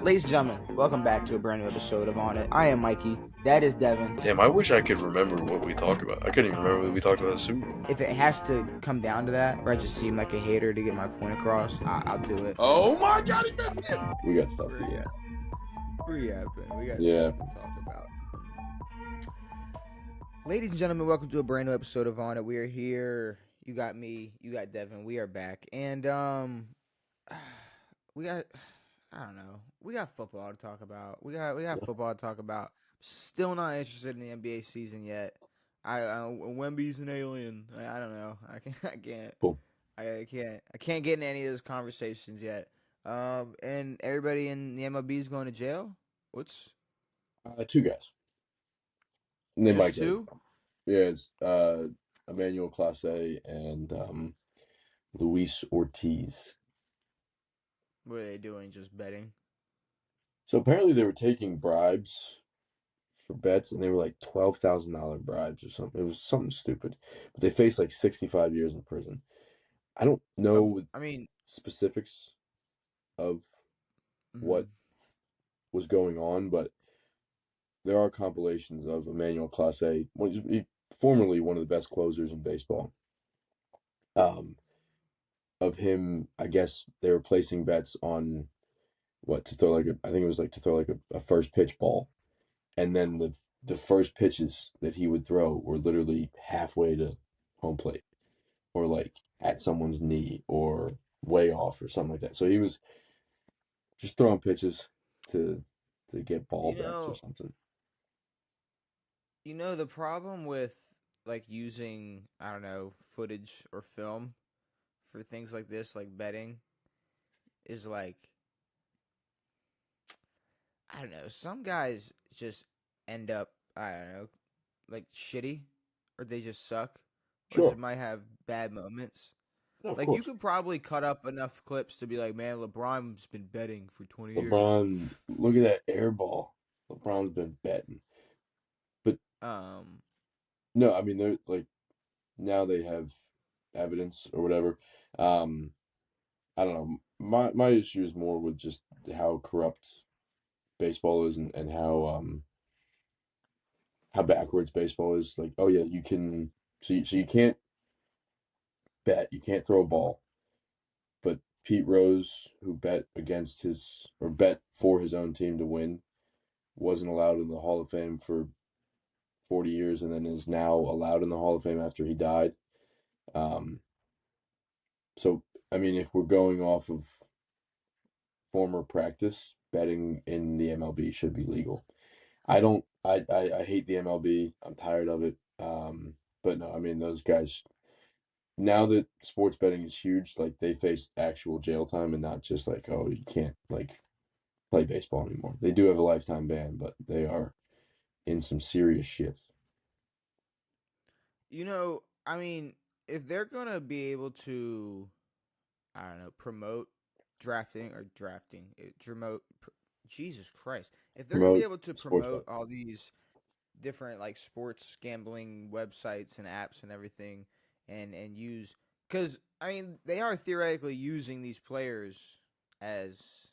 Ladies and gentlemen, welcome back to a brand new episode of On It. I am Mikey. That is Devin. Damn, I wish I could remember what we talked about. I couldn't even remember what we talked about the Super Bowl. If it has to come down to that, or I just seem like a hater to get my point across, I'll do it. Oh my God, he missed it! We got stuff to do. Where you at, Ben? We got Yeah. stuff to talk about. Ladies and gentlemen, welcome to a brand new episode of On It. We are here. You got me. You got Devin. We are back, and we got. I don't know. We got football to talk about. We got football to talk about. Still not interested in the NBA season yet. Wemby's an alien. I don't know. I can't. Cool. I can't get in any of those conversations yet. And everybody in the MLB is going to jail. What's Two guys. And they just might two? Yeah, it's Emmanuel Clase and Luis Ortiz. What are they doing? Just betting? So apparently they were taking bribes for bets, and they were like $12,000 bribes or something. It was something stupid. But they faced like 65 years in prison. I don't know I mean, specifics of what was going on, but there are compilations of Emmanuel Clase, formerly one of the best closers in baseball. Of him, I guess they were placing bets on to throw a first pitch ball, and then the first pitches that he would throw were literally halfway to home plate, or like at someone's knee, or way off, or something like that. So he was just throwing pitches to get ball bets or something. You know, the problem with like using, I don't know, footage or film for things like this, like betting, is like, I don't know, some guys just end up, I don't know, like shitty, or they just suck, or Sure. just might have bad moments. No, Like, you could probably cut up enough clips to be like, man, LeBron's been betting for 20 years. LeBron, look at that air ball. LeBron's been betting. But no, I mean, they're like, now they have evidence or whatever. I don't know. My issue is more with just how corrupt baseball is, and how backwards baseball is. Like, oh yeah, you can, so you can't bet, you can't throw a ball. But Pete Rose, who bet for his own team to win, wasn't allowed in the Hall of Fame for 40 years, and then is now allowed in the Hall of Fame after he died. So, I mean, if we're going off of former practice, betting in the MLB should be legal. I hate the MLB. I'm tired of it. But no, I mean, those guys, now that sports betting is huge, like, they face actual jail time, and not just like, oh, you can't like play baseball anymore. They do have a lifetime ban, but they are in some serious shit. You know, I mean, if they're gonna be able to, I don't know, promote Jesus Christ, if they're gonna be able to promote all these different like sports gambling websites and apps and everything, and use, because I mean, they are theoretically using these players as,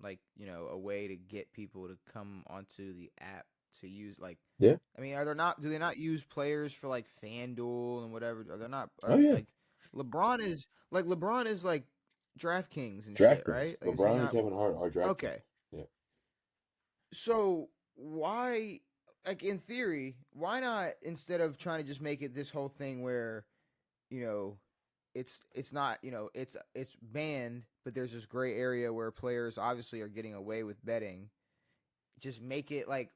like, you know, a way to get people to come onto the app to use, like, Yeah. I mean, do they not use players for like FanDuel and whatever? Are they not? Oh yeah. Like, LeBron is like DraftKings and shit, DraftKings. right? Like, LeBron and Kevin Hart are DraftKings. Okay. Yeah. So why, like, in theory, why not, instead of trying to just make it this whole thing where, you know, it's not, you know, it's banned, but there's this gray area where players obviously are getting away with betting. Just make it like,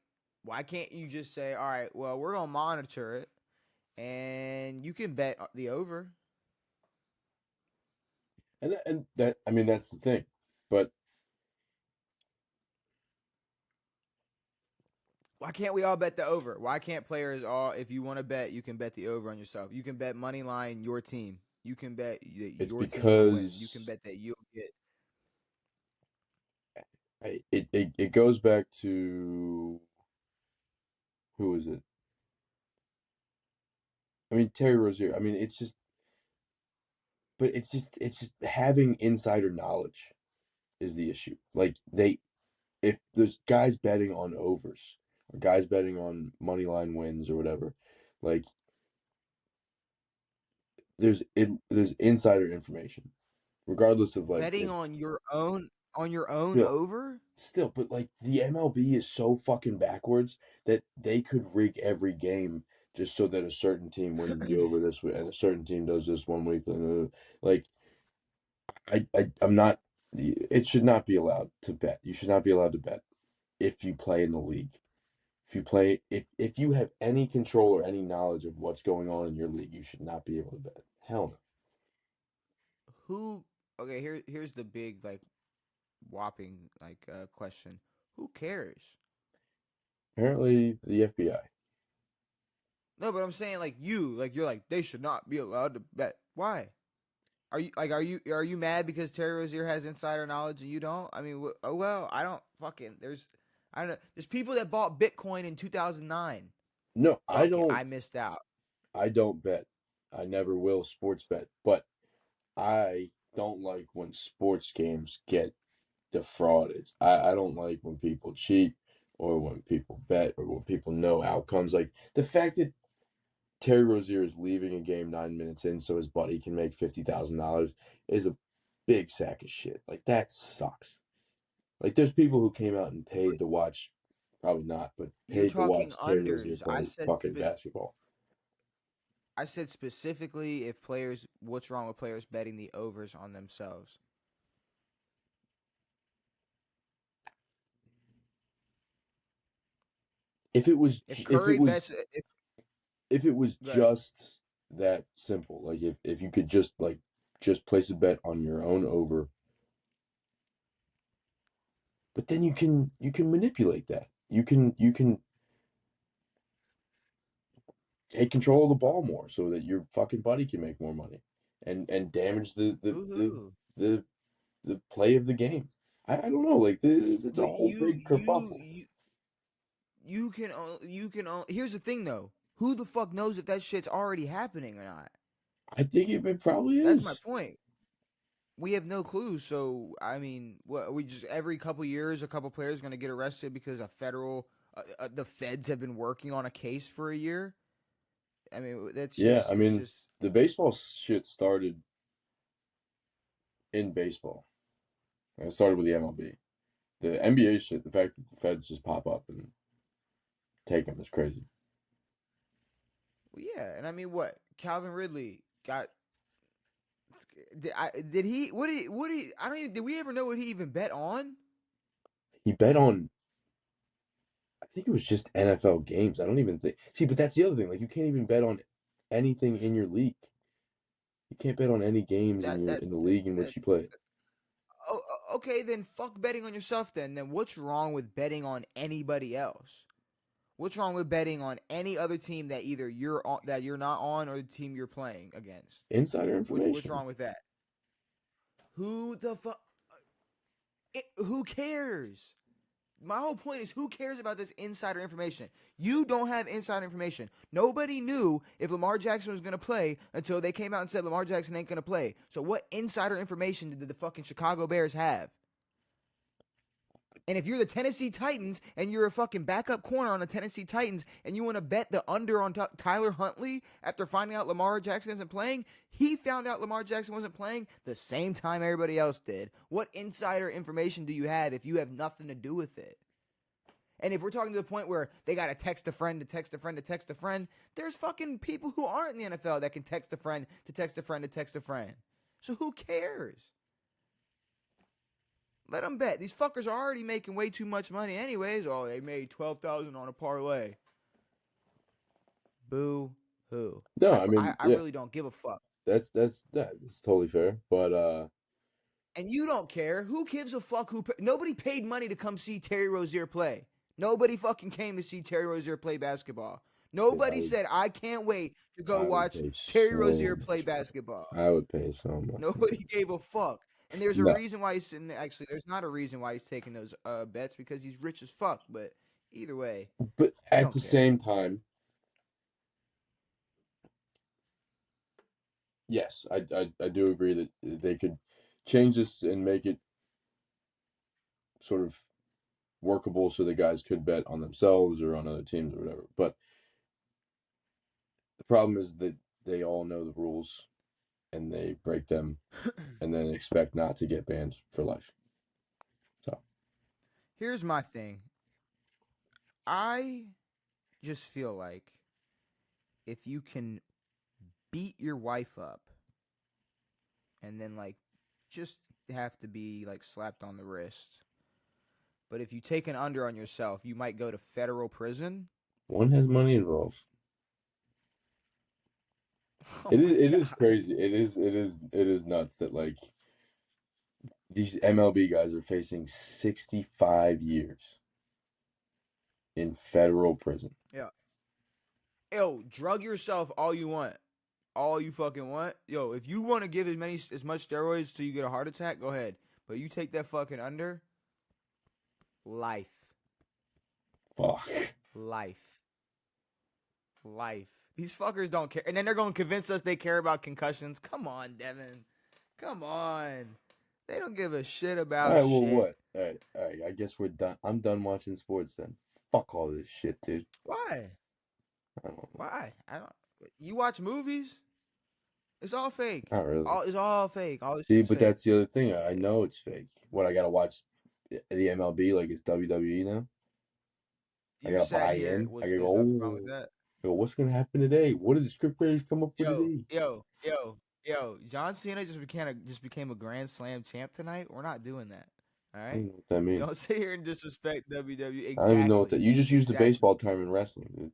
why can't you just say, all right, well, we're gonna monitor it, and you can bet the over. And that, I mean, that's the thing. But why can't we all bet the over? Why can't players all, if you want to bet, you can bet the over on yourself. You can bet money line your team. You can bet that your team will win. You can bet that you'll get. It goes back to, who is it? I mean, Terry Rozier. I mean, it's just having insider knowledge is the issue. Like, if there's guys betting on overs or guys betting on money line wins or whatever, like there's insider information, regardless of like Betting if on your own still over? still, but like the MLB is so fucking backwards that they could rig every game just so that a certain team wins the over this week and a certain team does this one week. Like I'm not. It should not be allowed to bet. You should not be allowed to bet if you play in the league. If you have any control or any knowledge of what's going on in your league, you should not be able to bet. Hell no. Who Okay, here's the big like whopping question. Who cares? Apparently, the FBI. No, but I'm saying you're like they should not be allowed to bet. Why? Are you mad because Terry Rozier has insider knowledge and you don't? I mean, oh well, I don't fucking I don't know. There's people that bought Bitcoin in 2009. No, I Fuck it, don't. I missed out. I don't bet. I never will sports bet. But I don't like when sports games get defrauded. I don't like when people cheat or when people bet or when people know outcomes. Like the fact that Terry Rozier is leaving a game 9 minutes in so his buddy can make $50,000 is a big sack of shit. Like that sucks. Like there's people who came out and paid to watch, probably not, but You're paid to talking watch Terry Rozier unders. play fucking basketball. I said specifically if players, what's wrong with players betting the overs on themselves? If it was, If if it Curry was, bets, if if it was go ahead. just that simple, like if you could just place a bet on your own over, but then you can manipulate that. You can take control of the ball more so that your fucking buddy can make more money and damage Woohoo! the the play of the game. I don't know, like it's a But whole big kerfuffle. you can only. Here's the thing though. Who the fuck knows if that shit's already happening or not? I think it probably That's my is. point. We have no clue. So I mean, what we just every couple years, a couple players going to get arrested because the feds have been working on a case for a year. I mean, Yeah, I it's mean, just the baseball shit started in baseball. It started with the MLB. The NBA shit, the fact that the feds just pop up and take them is crazy. well, yeah. And I mean, what Calvin Ridley got. Did he? What did he? I don't even. Did we ever know what he even bet on? He bet on, I think it was just NFL games. I don't even think. See, but that's the other thing. Like, you can't even bet on anything in your league. You can't bet on any games in That your that's in the league in that, which you play. okay. Then fuck betting on yourself. Then what's wrong with betting on anybody else? What's wrong with betting on any other team that either you're not on or the team you're playing against? Insider What's information. wrong with that? Who the fuck? Who cares? My whole point is who cares about this insider information? You don't have insider information. Nobody knew if Lamar Jackson was going to play until they came out and said Lamar Jackson ain't going to play. So what insider information did the fucking Chicago Bears have? And if you're the Tennessee Titans and you're a fucking backup corner on the Tennessee Titans and you want to bet the under on Tyler Huntley after finding out Lamar Jackson isn't playing, he found out Lamar Jackson wasn't playing the same time everybody else did. What insider information do you have if you have nothing to do with it? And if we're talking to the point where they got to text a friend to text a friend to text a friend, there's fucking people who aren't in the NFL that can text a friend to text a friend to text a friend. So who cares? Let them bet. These fuckers are already making way too much money anyways. Oh, they made 12,000 on a parlay. Boo hoo. No, I mean, I yeah, really don't give a fuck. that's totally fair. But And you don't care. Who gives a fuck nobody paid money to come see Terry Rozier play. Nobody fucking came to see Terry Rozier play basketball. dude, Nobody said I can't wait to go I would watch pay Terry so Rozier play much money. basketball. I would pay so much Nobody money. gave a fuck. And there's a No, reason why he's sitting. Actually, there's not a reason why he's taking those bets because he's rich as fuck. But either way, but we at don't the care. same time, yes, I do agree that they could change this and make it sort of workable so the guys could bet on themselves or on other teams or whatever. But the problem is that they all know the rules and they break them and then expect not to get banned for life. So Here's my thing. I just feel like if you can beat your wife up and then like just have to be like slapped on the wrist. But if you take an under on yourself, you might go to federal prison. one has money involved. Oh It is my it is God. crazy. It is nuts that like these MLB guys are facing 65 years in federal prison. Yeah. Yo, drug yourself all you want. All you fucking want. Yo, if you want to give as much steroids till you get a heart attack, go ahead. But you take that fucking under, life. Fuck. Life. These fuckers don't care. And then they're going to convince us they care about concussions. Come on, Devin. Come on. They don't give a shit about All right, well, shit. what? All right. I guess we're done. I'm done watching sports then. Fuck all this shit, dude. Why? I don't know. Why? I don't. You watch movies? It's all fake. Not really. It's all fake. All this See, shit's but fake. that's the other thing. I know it's fake. What, I gotta watch the MLB like it's WWE now? I You gotta sat buy here. in. I There's gotta go, nothing wrong with oh, that. what's gonna happen today? What did the script writers come up with today? Yo. John Cena just became a Grand Slam champ tonight. We're not doing that. All I don't right. even know what that means. Don't sit here and disrespect WWE. I don't even know what that. You just used the Exactly. baseball term in wrestling, dude.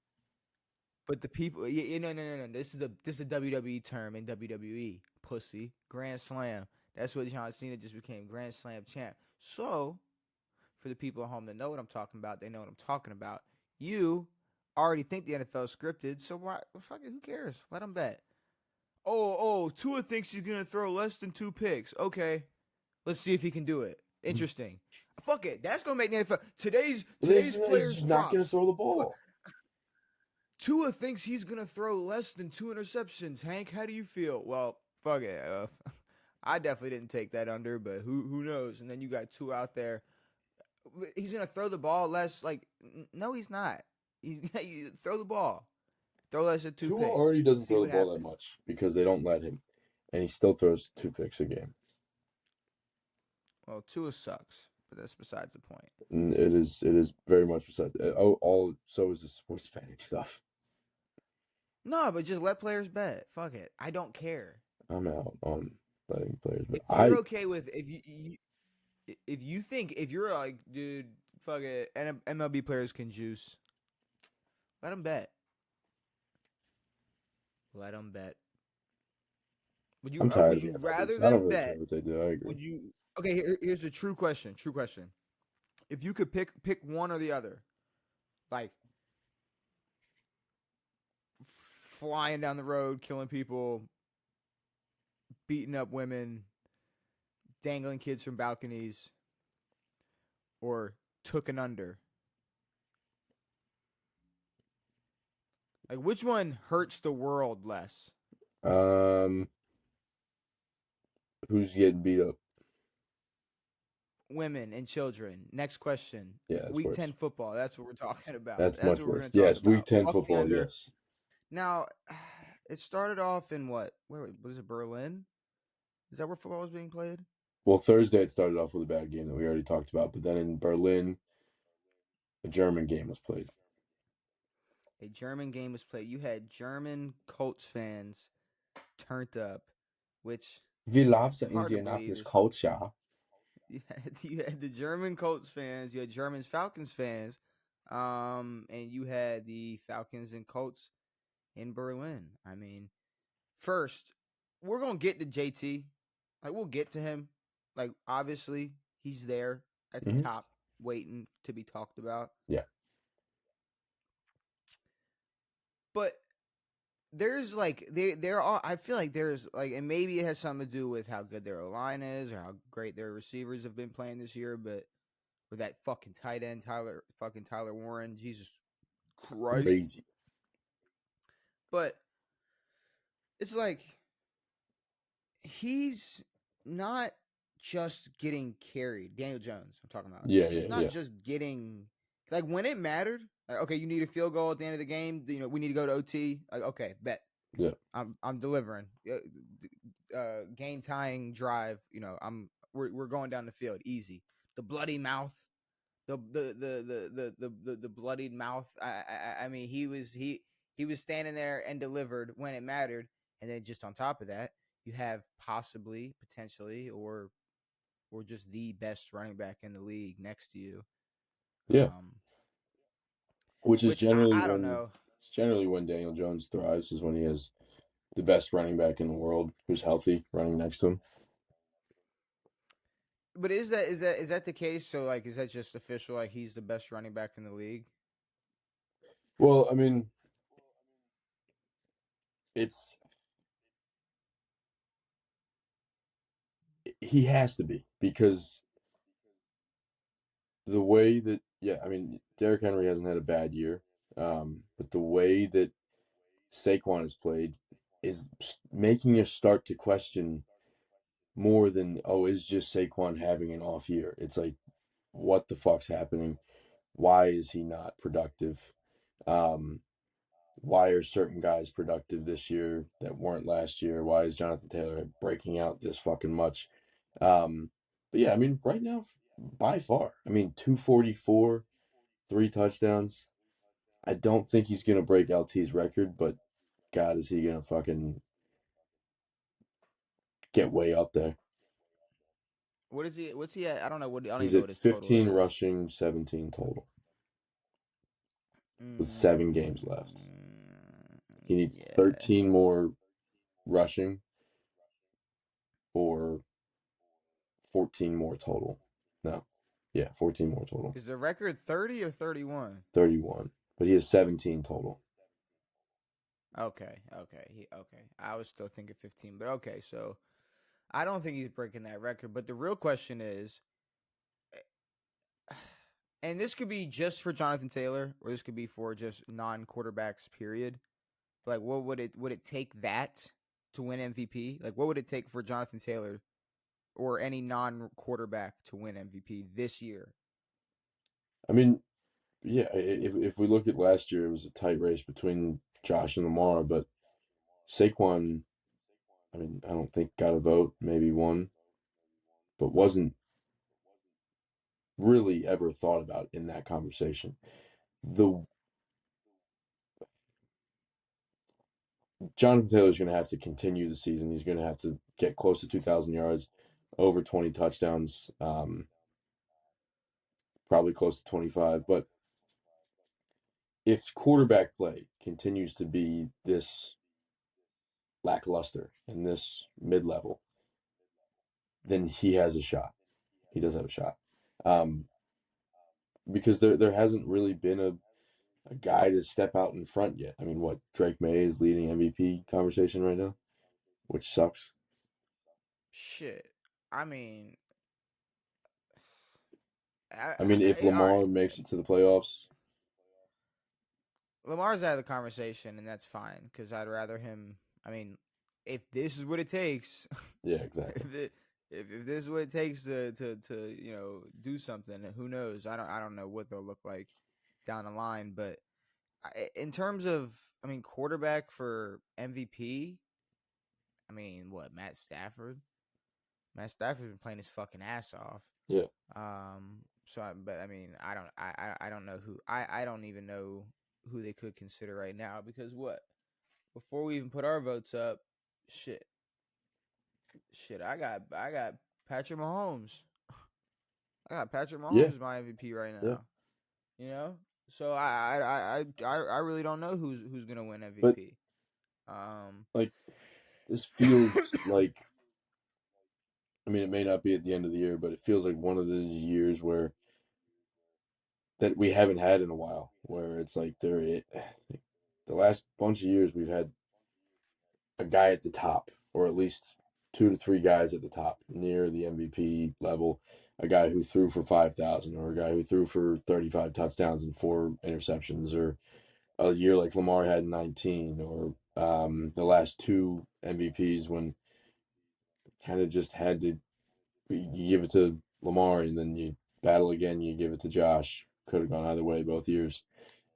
But the people, no. This is a WWE term in WWE. Pussy. Grand Slam. That's what John Cena just became, Grand Slam champ. So, for the people at home that know what I'm talking about, they know what I'm talking about. You already think the NFL is scripted, so why? Fuck it, who cares? Let them bet. Oh, Tua thinks he's gonna throw less than 2 picks. Okay, let's see if he can do it. Interesting. Fuck it. That's gonna make the NFL. Today's He's players just not gonna props. throw the ball. Tua thinks he's gonna throw less than 2 interceptions. Hank, how do you feel? Well, fuck it. I definitely didn't take that under, but who knows? And then you got Tua out there. He's gonna throw the ball less. Like, no, he's not. He's throw the ball. Throw less than 2 Tua picks. already doesn't See throw what the ball that happens. much because they don't let him, and he still throws 2 picks a game. Well, Tua sucks, but that's besides the point. And it is very much besides. So is the sports betting stuff. No, but just let players bet. Fuck it. I don't care. I'm out on letting players, but If you're okay with if you think if you're like, dude, fuck it, MLB players can juice. Let them bet. Let them bet. I'm tired Would of you the rather MLB. I don't them really bet? care what they do. I agree. Would you? Okay, here's the true question. True question. If you could pick one or the other, like flying down the road, killing people, beating up women, dangling kids from balconies, or took an under. Like, which one hurts the world less? Who's getting beat up? Women and children. Next question. Yeah, that's Week worse. 10 football. That's what we're talking about. That's much what we're worse. going to talk Yes, about. Week 10 Fuck the football. under. Yes. Now, it started off in what? Where was it? Berlin? Is that where football was being played? Well, Thursday it started off with a bad game that we already talked about, but then in Berlin, a German game was played. A German game was played. You had German Colts fans turned up, which We love the hard to Indianapolis believe. Colts, yeah. You had the German Colts fans, you had German Falcons fans, and you had the Falcons and Colts in Berlin. I mean, first, we're gonna get to JT. Like, we'll get to him. Like, obviously, he's there at the top, waiting to be talked about. Yeah. But there's like there are I feel like there's like, and maybe it has something to do with how good their line is or how great their receivers have been playing this year, but with that fucking tight end Tyler Warren, Jesus Christ. Crazy. But it's like he's not just getting carried. Daniel Jones, I'm talking about. Yeah, He's yeah, not yeah, just getting like when it mattered. Like, okay, you need a field goal at the end of the game. We need to go to OT. Like, okay, bet. yeah, I'm delivering. Game tying drive. We're going down the field easy. The bloody mouth. The bloodied mouth. I mean, he was standing there and delivered when it mattered. And then just on top of that, you have possibly, potentially, or just the best running back in the league next to you. yeah. Which is Which generally I don't when know. it's generally when Daniel Jones thrives is when he has the best running back in the world who's healthy running next to him. But is that the case? So like, is that just official? Like he's the best running back in the league? Well, I mean, it's he has to be because the way that I mean, Derrick Henry hasn't had a bad year, but the way that Saquon has played is making us start to question more than is just Saquon having an off year? It's like what the fuck's happening? Why is he not productive? Um, why are certain guys productive this year that weren't last year? Why is Jonathan Taylor breaking out this fucking much? But yeah, I mean, right now, by far, I mean, 244, 3 touchdowns. I don't think he's going to break LT's record, but God, is he going to fucking get way up there? What is he? What's he at? I don't know. I don't even He's know at what his total 15 is. rushing, 17 total with 7 games left. He needs Yeah, 13 more rushing or 14 more total. No. Yeah, 14 more total. is the record 30 or 31? 31. But he has 17 total. Okay. I was still thinking 15, but okay. So I don't think he's breaking that record. But the real question is, and this could be just for Jonathan Taylor, or this could be for just non-quarterbacks. Period. Like, what would it take that to win MVP? Like, what would it take for Jonathan Taylor or any non-quarterback to win MVP this year? I mean, yeah, if we look at last year, it was a tight race between Josh and Lamar, but Saquon, I mean, I don't think got a vote, maybe one, but wasn't really ever thought about in that conversation. The Jonathan Taylor's going to have to continue the season. He's going to have to get close to 2,000 yards, over 20 touchdowns, probably close to 25. But if quarterback play continues to be this lackluster and this mid-level, then he has a shot. He does have a shot. Um, because there hasn't really been a guy to step out in front yet. I mean, what, Drake May is leading MVP conversation right now, which sucks. Shit. I mean, I mean, if all right. Lamar makes it to the playoffs, Lamar's out of the conversation, and that's fine because I'd rather him. I mean, if this is what it takes, yeah, exactly. if this is what it takes to do something, who knows? I don't know what they'll look like down the line, but in terms of quarterback for MVP, I mean, what Matt Stafford? Matt Stafford's been playing his fucking ass off. Yeah. But I mean, I don't know who I don't even know who they could consider right now because what before we even put our votes up, shit, I got Patrick Mahomes. I got Patrick Yeah. Mahomes as my MVP right Yeah. now. You know, so I really don't know who's gonna win But MVP. like this feels like, I mean, it may not be at the end of the year, but it feels like one of those years where that we haven't had in a while, where it's like the last bunch of years we've had a guy at the top, or at least 2 to 3 guys at the top near the MVP level, a guy who threw for 5,000, or a guy who threw for 35 touchdowns and 4 interceptions, or a year like Lamar had 19, or the last two MVPs when kind of just had to You give it to Lamar, and then you battle again. You give it to Josh. Could have gone either way both years.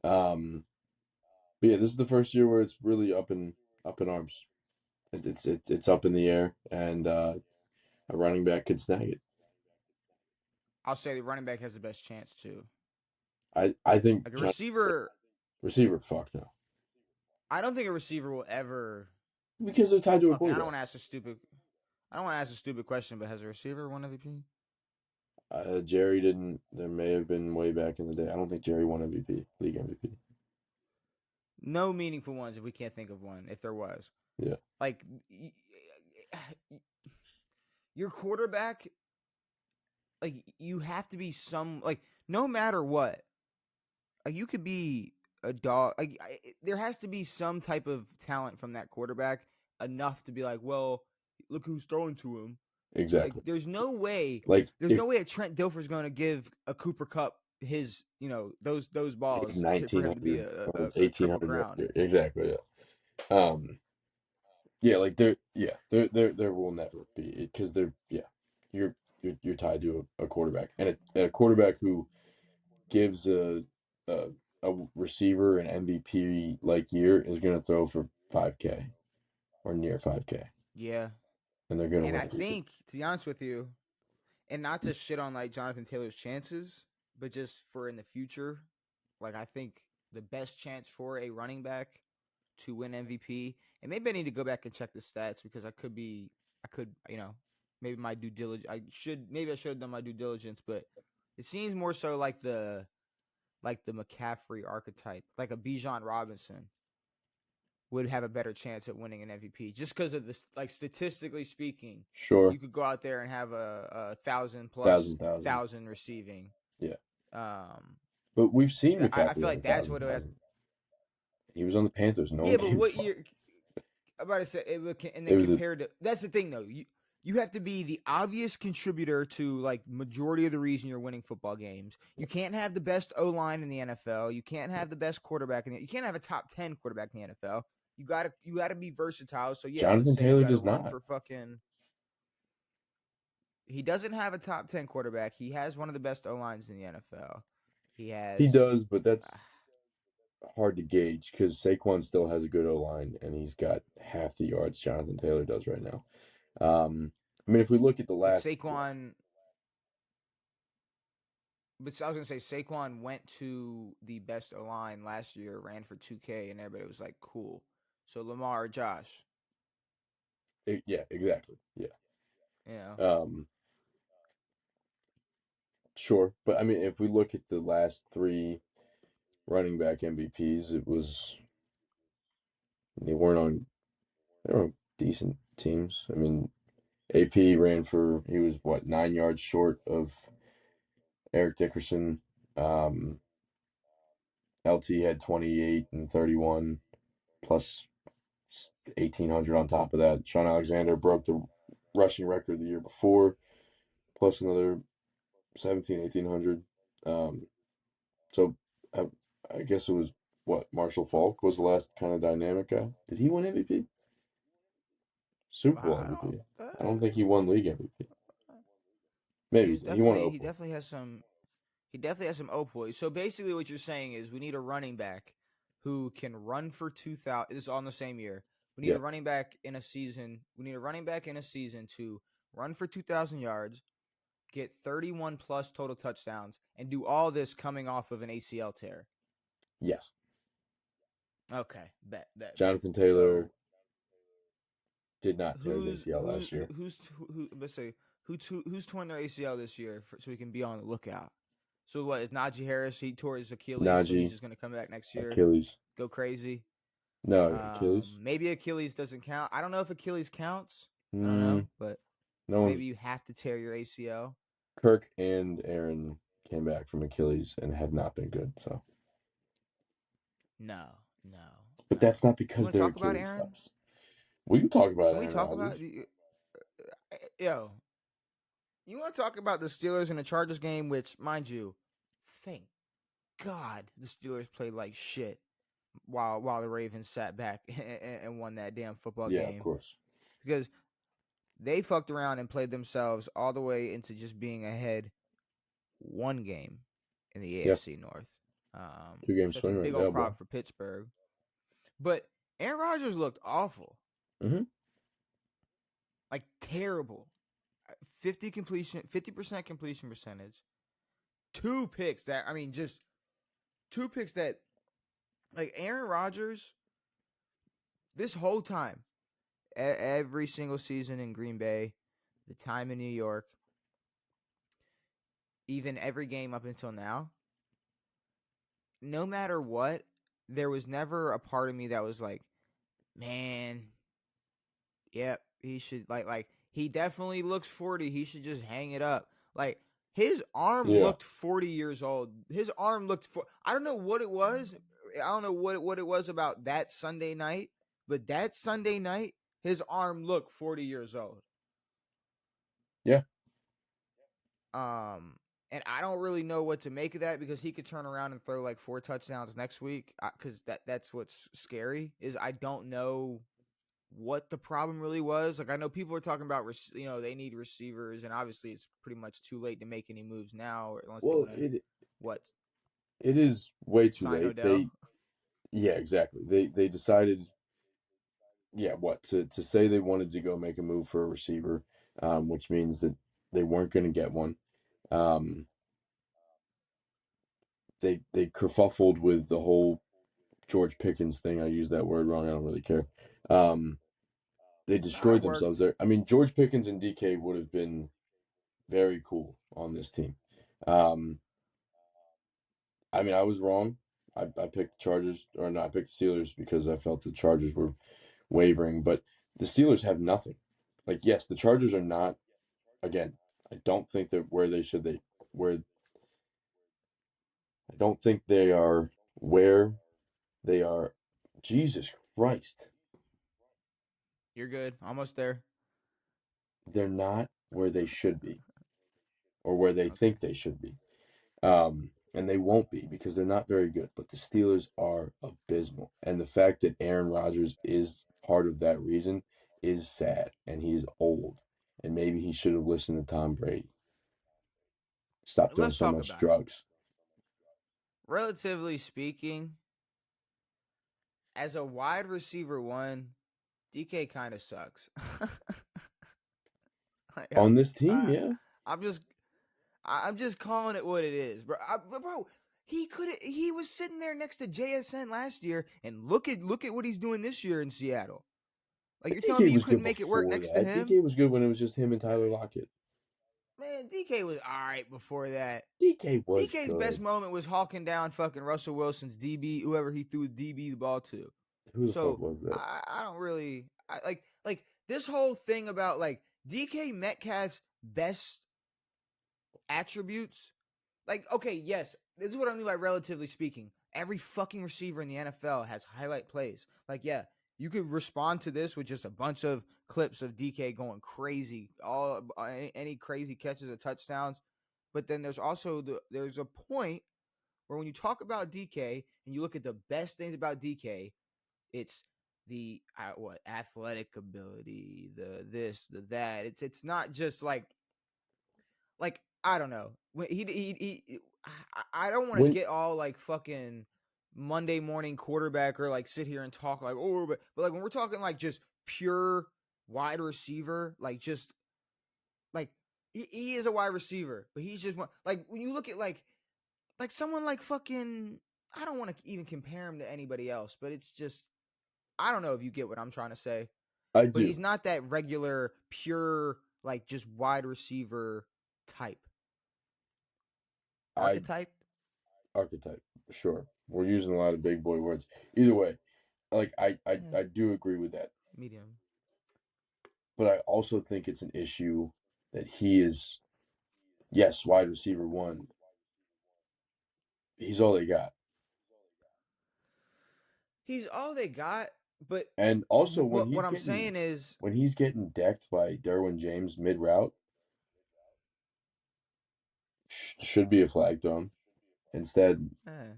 But yeah, this is the first year where it's really up in arms. It's up in the air, and a running back could snag it. I'll say the running back has the best chance too. I think Like a John, receiver, receiver, fuck no, I don't think a receiver will ever. because they're tied to a Fucking, I don't quarterback. want to ask a stupid. I don't want to ask a stupid question, but has a receiver won MVP? Jerry didn't. There may have been way back in the day. I don't think Jerry won MVP, league MVP. No meaningful ones if we can't think of one. If there was, Yeah, like, your quarterback, like you have to be some like no matter what. Like you could be a dog. Like there has to be some type of talent from that quarterback enough to be like, well, look who's throwing to him. Like exactly. there's no way. Like There's if no way a Trent Dilfer's going to give a Cooper Cup his, those his balls for him to be 1900 or a triple 1800 crown. exactly, yeah. Yeah, like there will never be, because you're tied to a quarterback, and a quarterback who gives a a receiver an MVP like year is going to throw for 5K or near 5K, Yeah, and they're going to and win I everything. think to be honest with you, and not to shit on like Jonathan Taylor's chances, but just for in the future, like I think the best chance for a running back to win MVP, and maybe I need to go back and check the stats because I could, maybe my due diligence. Maybe I should have done my due diligence, but it seems more so like the McCaffrey archetype, like a Bijan Robinson would have a better chance at winning an MVP just because of this. Like statistically speaking, Sure, you could go out there and have a thousand plus thousand, thousand receiving. yeah. Um, But we've seen so I McCaffrey feel have a like that's thousand what it would. thousand. He was on the Panthers. No one Yeah, but gave a what fuck. year? I'm about to say and It then was a compared to that's the thing though. You have to be the obvious contributor to like majority of the reason you're winning football games. You can't have the best O line in the NFL. You can't have the best quarterback you can't have a top 10 quarterback in the NFL. You gotta be versatile. So yeah, let's Jonathan say you Taylor gotta does run not. for fucking. He doesn't have a top 10 quarterback. He has one of the best O lines in the NFL. He He has. does, but that's hard to gauge because Saquon still has a good O line, and he's got half the yards Jonathan Taylor does right now. I mean, if we look at the But last, Saquon. But I was gonna say Saquon went to the best O line last year, ran for 2K, and everybody was like, "Cool." So Lamar, Josh, yeah, exactly, yeah, you know, um, sure, but I mean, if we look at the last three running back MVPs, they weren't on they were on decent teams. I mean, AP ran for he was what 9 yards short of Eric Dickerson. Um, LT had 28 and 31 plus 1,800 on top of that. Sean Alexander broke the rushing record the year before, plus another 17, 1,800. So I, I guess it was what Marshall Falk was the last kind of dynamic guy. Did he win MVP? Super Bowl I don't. MVP. I don't think he won league MVP. Maybe he won He Opal. definitely has some. He definitely has some opoys. So basically, what you're saying is we need a running back who can run for 2,000. This is all in the same year. We need Yeah. a running back in a season. We need a running back in a season to run for 2,000 yards, get 31 plus total touchdowns, and do all this coming off of an ACL tear. Yes. Okay, bet. Jonathan Taylor So did not tear his ACL last year. let's say who's torn their ACL this year so we can be on the lookout. So what is Najee Harris? He tore his Achilles, so he's Najee, just gonna come back next year, Achilles. go crazy. No, Achilles. Maybe Achilles doesn't count. I don't know if Achilles counts. I don't Mm, know, but no one's. maybe you have to tear your ACL. Kirk and Aaron came back from Achilles and have not been good. So, No. but that's not You because want to their talk about Achilles Aaron? sucks. We can talk about Can we Aaron talk about Rodgers. yo? You want to talk about the Steelers and the Chargers game, which, mind you, thank God the Steelers played like shit while the Ravens sat back and won that damn football Yeah, of game course. because They fucked around and played themselves all the way into just being ahead one game in the Yeah, AFC North. 2 game That's a swing right big now, old bro. problem for Pittsburgh. But Aaron Rodgers looked awful, Mm-hmm. like terrible. 50% completion percentage. Two picks that I mean, just two picks that like Aaron Rodgers. This whole time, every single season in Green Bay, the time in New York, even every game up until now, no matter what, there was never a part of me that was like, man, yep, he should like he definitely looks 40. He should just hang it up. Like his arm Yeah. looked 40 years old. His arm looked I don't know what it was. I don't know what it was about that Sunday night, but that Sunday night his arm looked 40 years old. Yeah. Um and I don't really know what to make of that because he could turn around and throw like 4 touchdowns next week cuz that's what's scary is I don't know what the problem really was. Like I know people are talking about they need receivers and obviously it's pretty much too late to make any moves now unless they Well, want to it what it is way too sign late. Odell. Yeah, exactly. They decided, yeah, what to say they wanted to go make a move for a receiver, which means that they weren't going to get one. Um, they kerfuffled with the whole George Pickens thing. I used that word wrong. I don't really care. Um, they Nah, it destroyed themselves worked. there. I mean, George Pickens and DK would have been very cool on this team. Um, I mean, I was wrong. I picked the Chargers, or not, I picked the Steelers because I felt the Chargers were wavering, but the Steelers have nothing. Like, yes, the Chargers are not, again, I don't think they're where I don't think they are where they are. Jesus Christ. You're good. Almost there. They're not where they should be or where they Okay. think they should be. And they won't be because they're not very good. But the Steelers are abysmal. And the fact that Aaron Rodgers is part of that reason is sad. And he's old. And maybe he should have listened to Tom Brady. Stop doing Let's so talk much about it. drugs. Relatively speaking, as a wide receiver one, DK kind of sucks. Like, On this team, I, yeah. I'm just I'm just calling it what it is, bro. Bro, he was sitting there next to JSN last year, and look at what he's doing this year in Seattle. Like But you're telling DK me you was good couldn't make it work before next to that. him? DK was good when it was just him and Tyler Lockett. Man, DK was all right before that. DK was DK's best good. moment was hawking down fucking Russell Wilson's DB, whoever he threw DB the ball to. Who the fuck So was that? I don't really like this whole thing about like DK Metcalf's best attributes. Like, okay, yes, this is what I mean by relatively speaking. Every fucking receiver in the NFL has highlight plays. Like, yeah, you could respond to this with just a bunch of clips of DK going crazy, all any crazy catches of touchdowns. But then there's a point where when you talk about DK and you look at the best things about DK, it's the athletic ability, the this, the that. It's not just like I don't know. When I don't want to When get all like fucking Monday morning quarterback or like sit here and talk like but like when we're talking like just pure wide receiver, like just like he is a wide receiver, but he's just one like when you look at like someone like fucking I don't want to even compare him to anybody else, but it's just I don't know if you get what I'm trying to say. I But do, he's not that regular pure like just wide receiver type. I Archetype? archetype, sure. We're using a lot of big boy words. Either way, like Eh, I do agree with that. medium. But I also think it's an issue that he is, yes, wide receiver one. He's all they got. He's all they got, but And also what I'm saying is when he's getting decked by Derwin James mid route, should be a flag thrown. Instead, eh,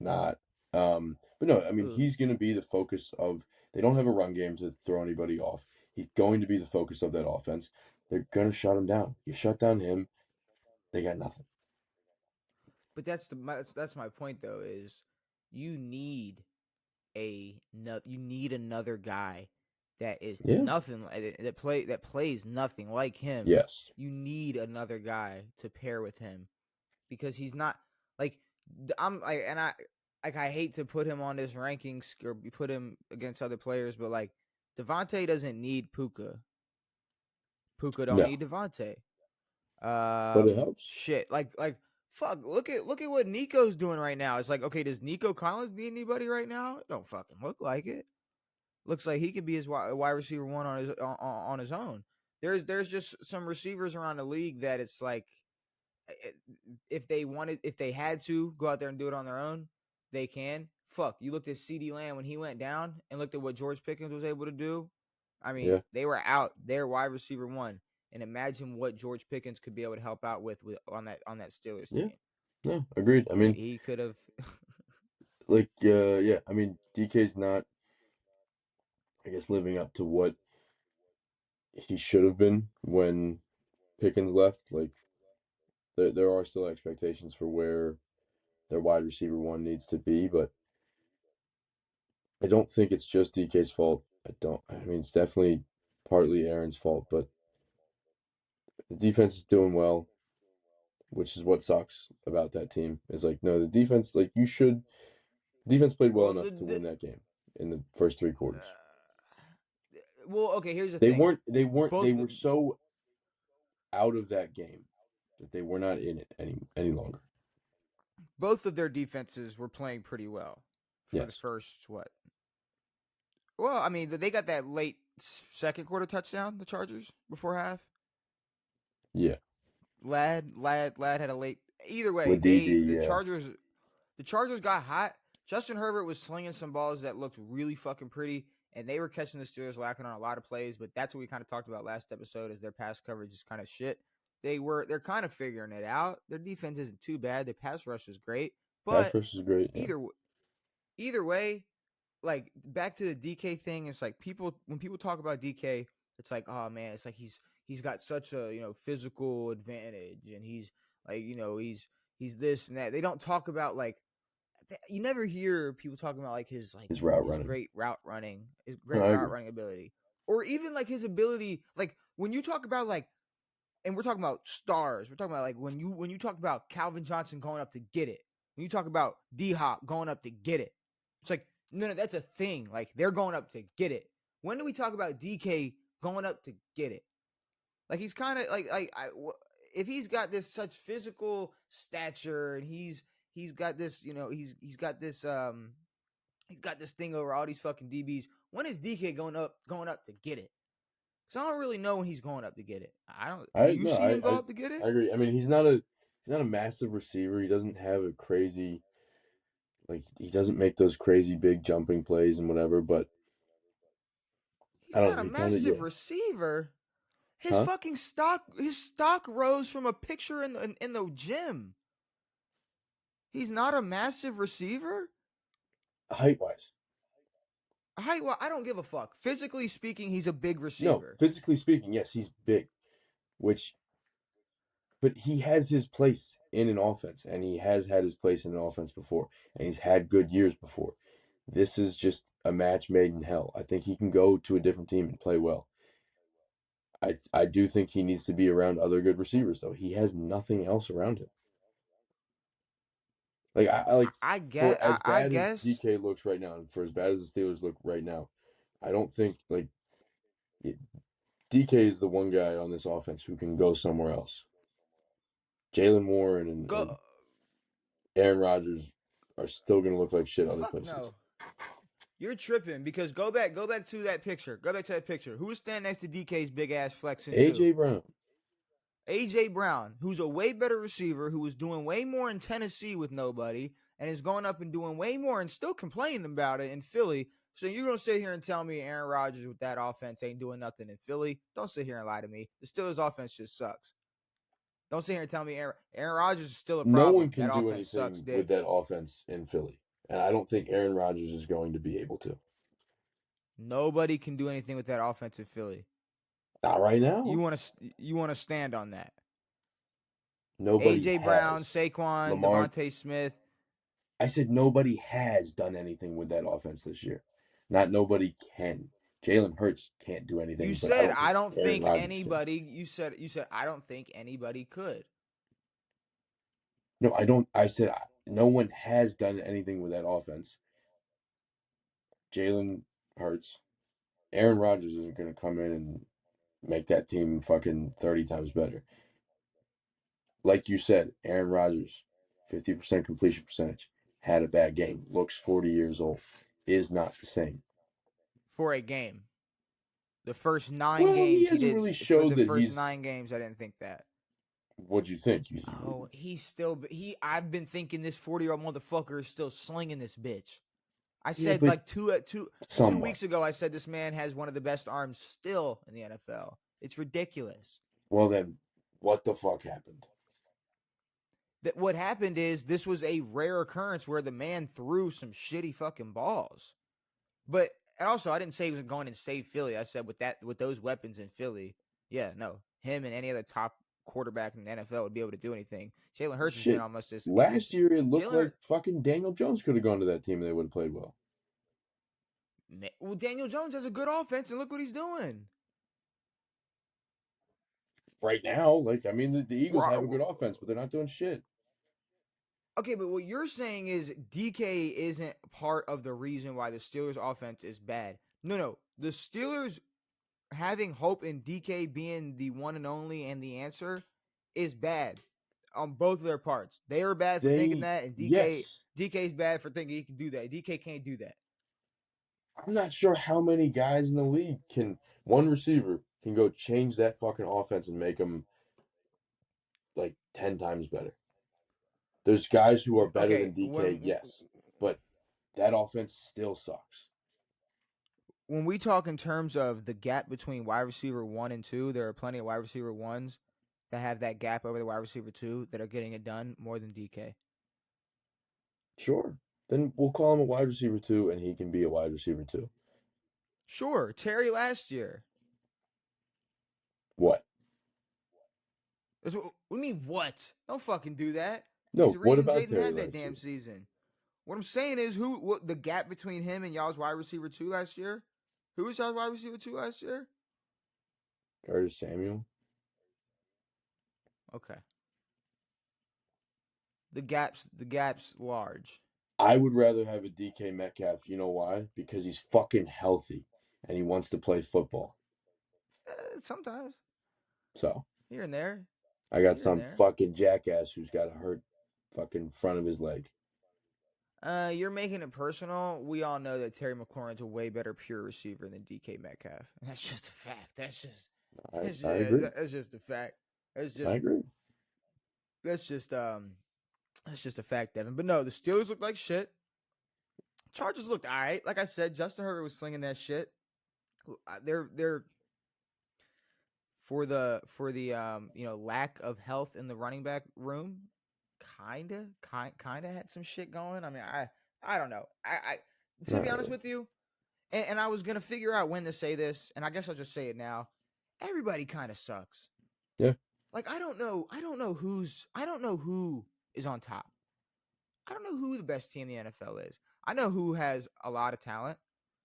not. But no, I mean ooh, he's gonna be the focus of. They don't have a run game to throw anybody off. He's going to be the focus of that offense. They're going to shut him down. You shut down him, they got nothing. But that's my point though. Is you need you need another guy that is Yeah. nothing that plays nothing like him. Yes. You need another guy to pair with him because he's not like I'm like and I hate to put him on this rankings or put him against other players, but like Devontae doesn't need Puka. Puka don't No. need Devontae. But it helps. Shit, like fuck. Look at what Nico's doing right now. It's like, okay, does Nico Collins need anybody right now? It don't fucking look like it. Looks like he could be his wide receiver one on his own. There's just some receivers around the league that it's like, if they had to go out there and do it on their own, they can. Fuck, you looked at CeeDee Lamb when he went down and looked at what George Pickens was able to do. I mean, Yeah. they were out. They're wide receiver one. And imagine what George Pickens could be able to help out with on that Steelers Yeah. team. Yeah. Agreed. I mean, he could have. yeah. I mean, DK's not, I guess, living up to what he should have been when Pickens left. Like, there are still expectations for where their wide receiver one needs to be, but I don't think it's just DK's fault. I mean, it's definitely partly Aaron's fault, but the defense is doing well, which is what sucks about that team. Is like, no, the defense, like, defense played well Well, enough to win that game in the first three quarters. Okay. Here's the They thing. they were so out of that game that they were not in it any longer. Both of their defenses were playing pretty well for the first what? Well, I mean, they got that late second quarter touchdown, the Chargers, before half. Yeah. Lad had a late. Either way, With the yeah. Chargers got hot. Justin Herbert was slinging some balls that looked really fucking pretty, and they were catching the Steelers lacking on a lot of plays. But that's what we kind of talked about last episode, is their pass coverage is kind of shit. They're kind of figuring it out. Their defense isn't too bad. Their pass rush is great, but pass rush is great. Yeah. Either way, like back to the DK thing, it's like when people talk about DK, it's like, oh man, it's like he's got such a physical advantage, and he's like he's this and that. They don't talk about like, you never hear people talking about like his route running, great route running, his great route running ability, or even like his ability. Like when you talk about like, and we're talking about stars, we're talking about like when you talk about Calvin Johnson going up to get it, when you talk about D-Hop going up to get it, it's like, no, that's a thing. Like they're going up to get it. When do we talk about DK going up to get it? Like he's kind of if he's got this such physical stature, and he's got this, he's got this thing over all these fucking DBs. When is DK going up to get it? Because I don't really know when he's going up to get it. Do you see him go up to get it? I agree. I mean, he's not a massive receiver. He doesn't have a crazy, like, he doesn't make those crazy big jumping plays and whatever. But he's not a massive receiver. His fucking stock rose from a picture in the gym. He's not a massive receiver. Height-wise. I don't give a fuck. Physically speaking, he's a big receiver. No, physically speaking, yes, he's big. But he has his place in an offense, and he has had his place in an offense before, and he's had good years before. This is just a match made in hell. I think he can go to a different team and play well. I do think he needs to be around other good receivers, though. He has nothing else around him. Like I guess as DK looks right now, and for as bad as the Steelers look right now, I don't think DK is the one guy on this offense who can go somewhere else. Jalen Warren and Aaron Rodgers are still going to look like shit other places. No. You're tripping, because go back to that picture. Go back to that picture. Who was standing next to DK's big ass flexing? AJ Brown. AJ Brown, who's a way better receiver, who was doing way more in Tennessee with nobody, and is going up and doing way more and still complaining about it in Philly. So you're going to sit here and tell me Aaron Rodgers with that offense ain't doing nothing in Philly? Don't sit here and lie to me. The Steelers' offense just sucks. Don't sit here and tell me Aaron Rodgers is still a problem. No one can do anything with that offense in Philly. And I don't think Aaron Rodgers is going to be able to. Nobody can do anything with that offense in Philly. Not right now. You want to stand on that. Nobody AJ Brown, has. Saquon, Lamar. Devontae Smith. I said nobody has done anything with that offense this year. Not nobody can. Jalen Hurts can't do anything, You but I said don't think I don't Aaron think Rodgers can. anybody. You said I don't think anybody could. No, I don't. I said no one has done anything with that offense. Jalen Hurts, Aaron Rodgers isn't going to come in and make that team fucking 30 times better. Like you said, Aaron Rodgers, 50% completion percentage, had a bad game, looks 40 years old, is not the same. For a game. The first 9 Well, he games he hasn't did. really For showed the that first he's. 9 games, I didn't think that. What'd you think? Oh, he's still. I've been thinking this 40-year-old motherfucker is still slinging this bitch. I Yeah, said but like two somewhat. weeks ago. I said this man has one of the best arms still in the NFL. It's ridiculous. Well, then, what the fuck happened? That what happened is this was a rare occurrence where the man threw some shitty fucking balls. But and also, I didn't say he was going and save Philly. I said with those weapons in Philly, yeah, no, him and any other top quarterback in the NFL would be able to do anything. Jalen Hurts has been Shit. almost as Last year, it looked Jalen like Hurts. fucking Daniel Jones could have gone to that team and they would have played well. Well, Daniel Jones has a good offense, and look what he's doing. Right now, like, I mean, the Eagles have a good offense, but they're not doing shit. Okay, but what you're saying is DK isn't part of the reason why the Steelers' offense is bad. No. The Steelers having hope in DK being the one and only and the answer is bad on both of their parts. They are bad for thinking that, and Yes. DK's bad for thinking he can do that. DK can't do that. I'm not sure how many guys in the league one receiver can go change that fucking offense and make them like 10 times better. There's guys who are better Okay, than DK, yes, but that offense still sucks. when we talk in terms of the gap between wide receiver 1 and 2, there are plenty of wide receiver 1s that have that gap over the wide receiver 2 that are getting it done more than DK. Sure. Then we'll call him a wide receiver 2 and he can be a wide receiver 2. Sure, Terry last year. What? What do you mean, what? Don't fucking do that. No, He's the what reason about Jaden Terry had that last damn year? season. What I'm saying is, what the gap between him and y'all's wide receiver 2 last year? Who was y'all's wide receiver 2 last year? Curtis Samuel? Okay. The gap's large. I would rather have a DK Metcalf. You know why? Because he's fucking healthy and he wants to play football. Sometimes. So Here and there. I got Here and some there. fucking jackass who's got a hurt fucking front of his leg. You're making it personal. We all know that Terry McLaurin's a way better pure receiver than DK Metcalf. And that's just a fact. I agree. That's just a fact. I agree. That's just a fact, Devin. But no, the Steelers look like shit. Chargers looked all right. Like I said, Justin Herbert was slinging that shit. They're for the lack of health in the running back room. Kinda had some shit going. I mean, I don't know. I to Not be honest really. with you, and I was gonna figure out when to say this, and I guess I'll just say it now. Everybody kind of sucks. Yeah. Like I don't know who is on top. I don't know who the best team in the NFL is. I know who has a lot of talent.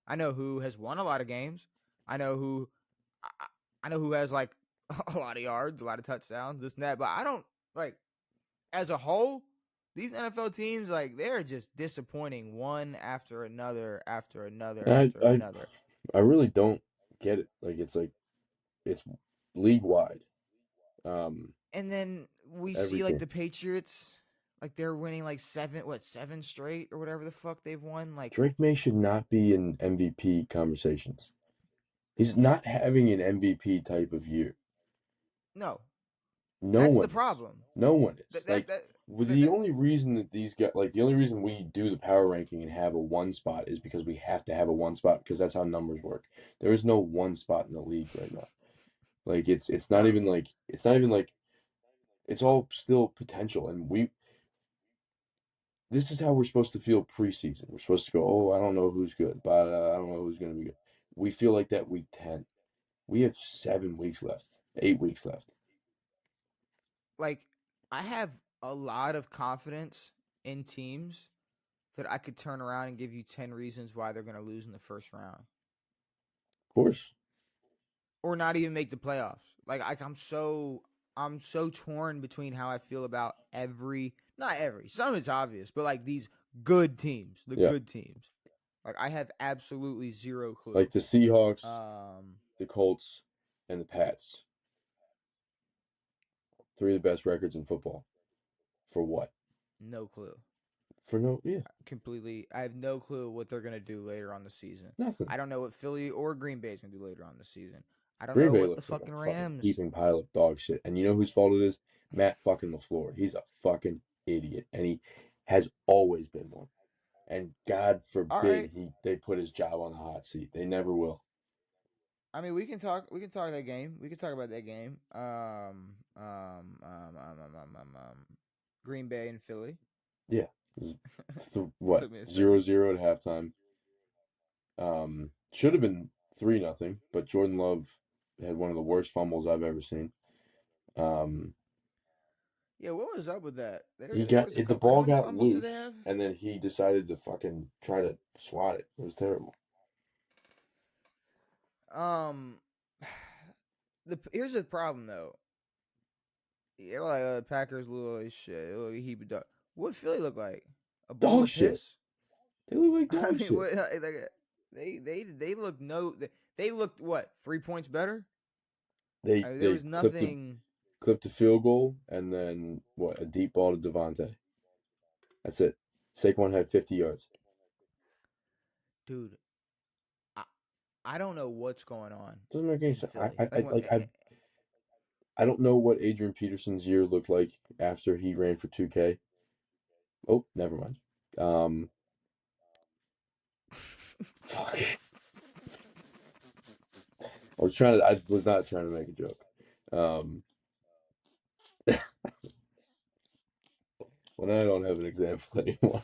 I know who has won a lot of games. I know who I know who has like a lot of yards, a lot of touchdowns, this and that. But I don't like as a whole, these NFL teams, like they're just disappointing one after another, after another, after I another. I really don't get it. It's league wide. And then we Every see like team. the Patriots, like they're winning like seven straight or whatever the fuck they've won. Like Drake May should not be in MVP conversations. He's not having an MVP type of year. no, No that's the one is. problem. No one is. That that that, The that only reason that these guys, the only reason we do the power ranking and have a one spot is because we have to have a one spot because that's how numbers work. There is no one spot in the league right now. Like it's not even like it's all still potential, and this is how we're supposed to feel preseason. We're supposed to go, oh, I don't know who's good, but I don't know who's going to be good. we feel like that week 10. We have 7 weeks left, 8 weeks left. Like, I have a lot of confidence in teams that I could turn around and give you 10 reasons why they're going to lose in the first round Of course. or not even make the playoffs. Like, I'm so torn between how I feel about not every, some it's obvious, but like these good teams, the Yeah. good teams. Like, I have absolutely zero clue. Like the Seahawks, Um, the Colts, and the Pats. 3 of the best records in football. For what? no clue. For no, yeah, Completely. I have no clue what they're going to do later on the season. nothing. I don't know what Philly or Green Bay is going to do later on the season. I don't Green know Bay what the looks like a fucking fucking Rams. heaping pile of dog shit. And you know whose fault it is? Matt fucking LaFleur. He's a fucking idiot. And he has always been one. And God All forbid right. they put his job on the hot seat. They never will. I mean, we can talk. We can talk that game. We can talk about that game. Green Bay and Philly. Yeah. What? Took me a second. 0-0 at halftime. Should have been 3-0, but Jordan Love had one of the worst fumbles I've ever seen. Yeah, what was up with that? There was a The couple. How ball many got fumbles did they loose, have? and then he decided to fucking try to swat it. It was terrible. Here's the problem though. Yeah, like Packers little as shit. It look like a heap of dog. What Philly look like? A bowl Dog of shit. piss? They look like I dog mean, shit. what, they look they looked what 3 points better. They I mean, there they was nothing. clipped a field goal and then what, a deep ball to Devontae. That's it. Saquon had 50 yards. Dude, I I don't know what's going on Doesn't make any in sense. Philly. Like when, I don't know what Adrian Peterson's year looked like after he ran for 2K. Oh, never mind. Fuck. I was not trying to make a joke. Well, now I don't have an example anymore.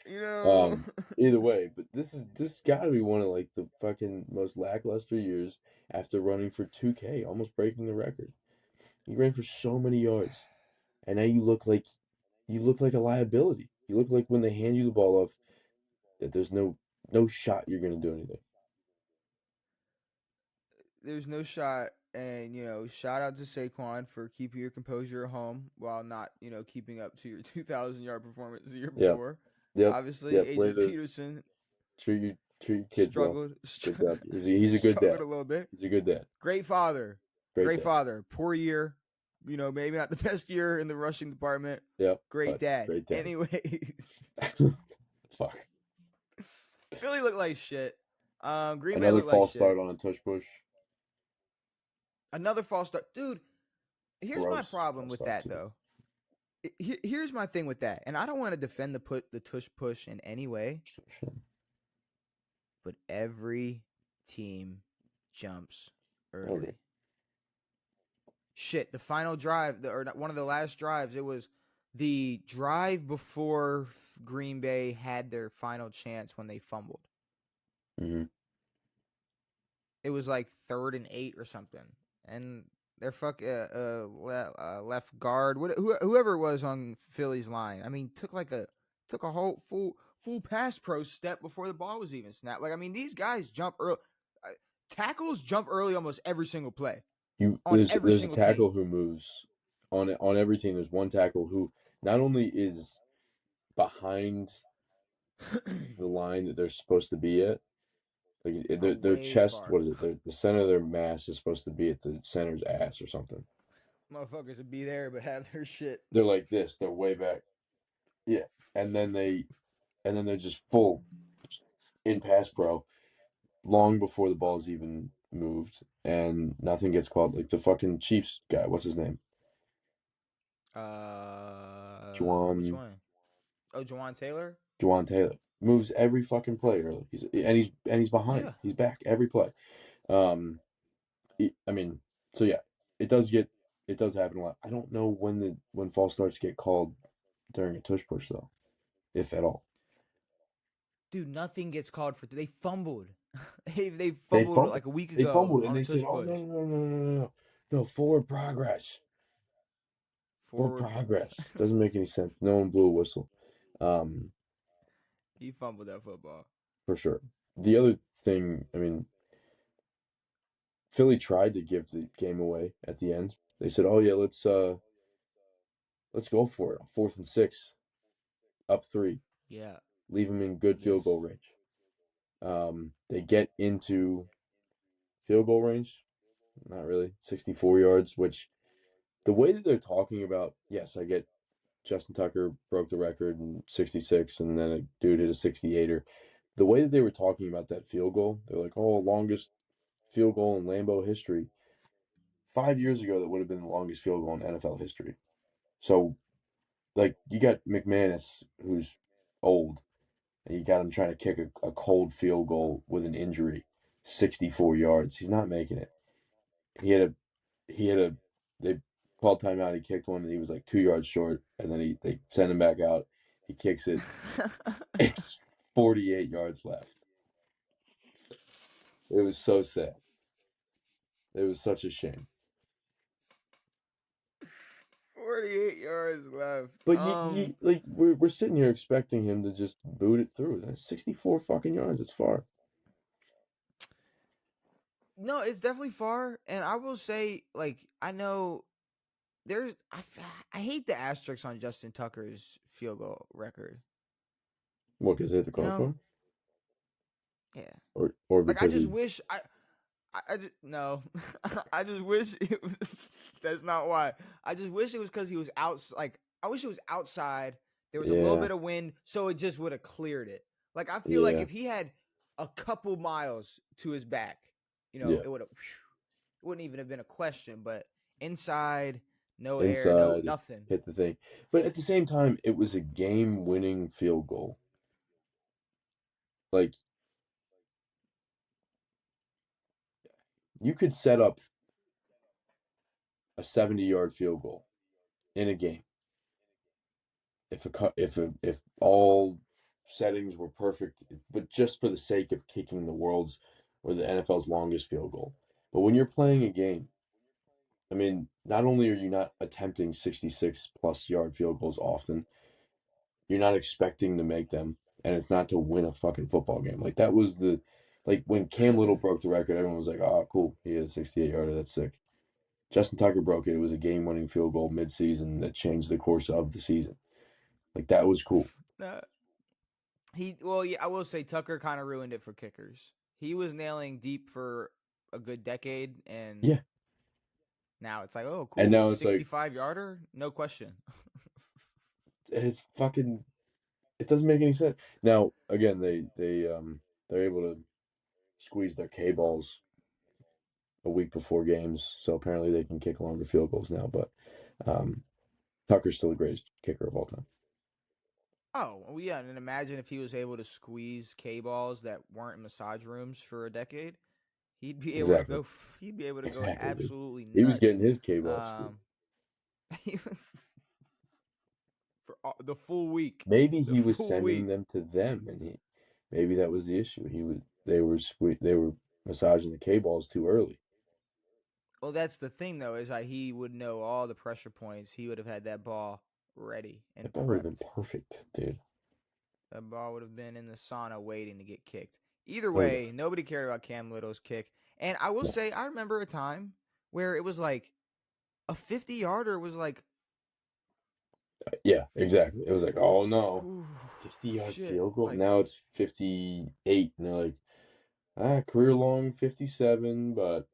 you know, Either way, but this got to be one of like the fucking most lackluster years after running for 2K, almost breaking the record. He ran for so many yards, and now you look like a liability. You look like when they hand you the ball off that there's no shot you're gonna do anything. there's no shot. And shout out to Saquon for keeping your composure at home while not, keeping up to your 2,000-yard performance the year Yeah. before. Yep. Obviously, Yep. Way Adrian to Peterson treat your kids well. struggled, Good job. He's a good struggled dad. a little bit. He's a good dad. Great father, Great great dad. father. Poor year, maybe not the best year in the rushing department. Yep. Great dad. Great dad. Anyways, Fuck. Philly looked like shit. Green Bay Another looked like false shit. start on a tush push. Another false start, dude. Here's my problem with that, too. though. Here's my thing with that, and I don't want to defend the tush push in any way, but every team jumps early. Okay. Shit, the final drive, or one of the last drives, it was the drive before Green Bay had their final chance when they fumbled. Mm-hmm. It was like 3rd and 8 or something, and their left guard, whoever it was on Philly's line, I mean, took a whole full pass pro step before the ball was even snapped. Like, I mean, these guys jump early. Tackles jump early almost every single play. There's a tackle who moves on every team. There's one tackle who not only is behind the line that they're supposed to be at, like their chest, far. what is it? The center of their mass is supposed to be at the center's ass or something. Motherfuckers would be there but have their shit. They're like this. They're way back. Yeah, and then they're just full in pass pro long before the ball's even moved, and nothing gets called. Like the fucking Chiefs guy, what's his name? Which one? Oh, Jawan Taylor. Juwan Taylor moves every fucking play early. He's behind. Yeah. He's back every play. I mean, so yeah, it does happen a lot. I don't know when false starts get called during a tush push though, if at all. Dude, nothing gets called for. They fumbled. they They fumbled fumbled. like a week They ago fumbled, and on a they said, tush "Oh push. no, forward progress, forward Forward. progress." Doesn't make any sense. No one blew a whistle, um, He fumbled that football. for sure. The other thing, I mean, Philly tried to give the game away at the end. They said, "Oh yeah, let's go for it. 4th and 6, up 3, Yeah. leave them in good field Yes. goal range." They get into field goal range, not really, 64 yards. Which the way that they're talking about, yes, I get Justin Tucker broke the record in 66, and then a dude hit a 68er. The way that they were talking about that field goal, they're like, "Oh, longest field goal in Lambeau history." 5 years ago, that would have been the longest field goal in NFL history. So, like, you got McManus, who's old, and you got him trying to kick a cold field goal with an injury, 64 yards. He's not making it. He had a, they called timeout. He kicked one, and he was like 2 yards short, and then they send him back out. He kicks it. It's 48 yards left. It was so sad. It was such a shame. 48 yards left. But you like we're sitting here expecting him to just boot it through. That's 64 fucking yards. It's far. No, it's definitely far. And I will say, like, I know there's. I hate the asterisks on Justin Tucker's field goal record. What, because they hit the You know? crossbar, Yeah. or Like, I because just he? wish. I just. No. I just wish it was. That's not why. I just wish it was because he was out. Like, I wish it was outside. There was a little Yeah, bit of wind, so it just would have cleared it. Like, I feel like yeah, if he had a couple miles to his back, yeah. it would have. It wouldn't even have been a question. But inside, no air, no Inside, nothing. hit the thing. But at the same time, it was a game-winning field goal. Like, you could set up a 70-yard field goal in a game if all settings were perfect, but just for the sake of kicking the world's or the NFL's longest field goal. But when you're playing a game, I mean, not only are you not attempting 66 plus yard field goals often, you're not expecting to make them, and it's not to win a fucking football game. Like, that was like when Cam Little broke the record, everyone was like, "Oh, cool, he had a 68 yarder, that's sick." Justin Tucker broke it. It was a game-winning field goal mid-season that changed the course of the season. Like, that was cool. Well, yeah, I will say Tucker kind of ruined it for kickers. He was nailing deep for a good decade, and Yeah. now it's like, oh, And cool, now it's like, 65 yarder, no question. it's fucking, it doesn't make any sense. Now, again, they're able to squeeze their K balls a week before games, so apparently they can kick longer field goals now. But um, Tucker's still the greatest kicker of all time. Oh, well, yeah, and imagine if he was able to squeeze K balls that weren't in massage rooms for a decade. He'd be able to Exactly. go. He'd be able to go Exactly, dude. absolutely He was nuts. getting his K balls squeezed. Um, for the full week. Maybe The he was full sending week. them to them, and maybe that was the issue. They were massaging the K balls too early. Well, that's the thing, though, is that he would know all the pressure points. He would have had that ball ready and That ball would have been prepped. perfect, dude. That ball would have been in the sauna waiting to get kicked. Either Oh yeah. way, nobody cared about Cam Little's kick. And I will No. say, I remember a time where it was like a 50-yarder was like, Yeah, exactly. It was like, oh no, ooh, 50-yard shit. field goal. Like, Now it's 58, and they're like, career long 57, but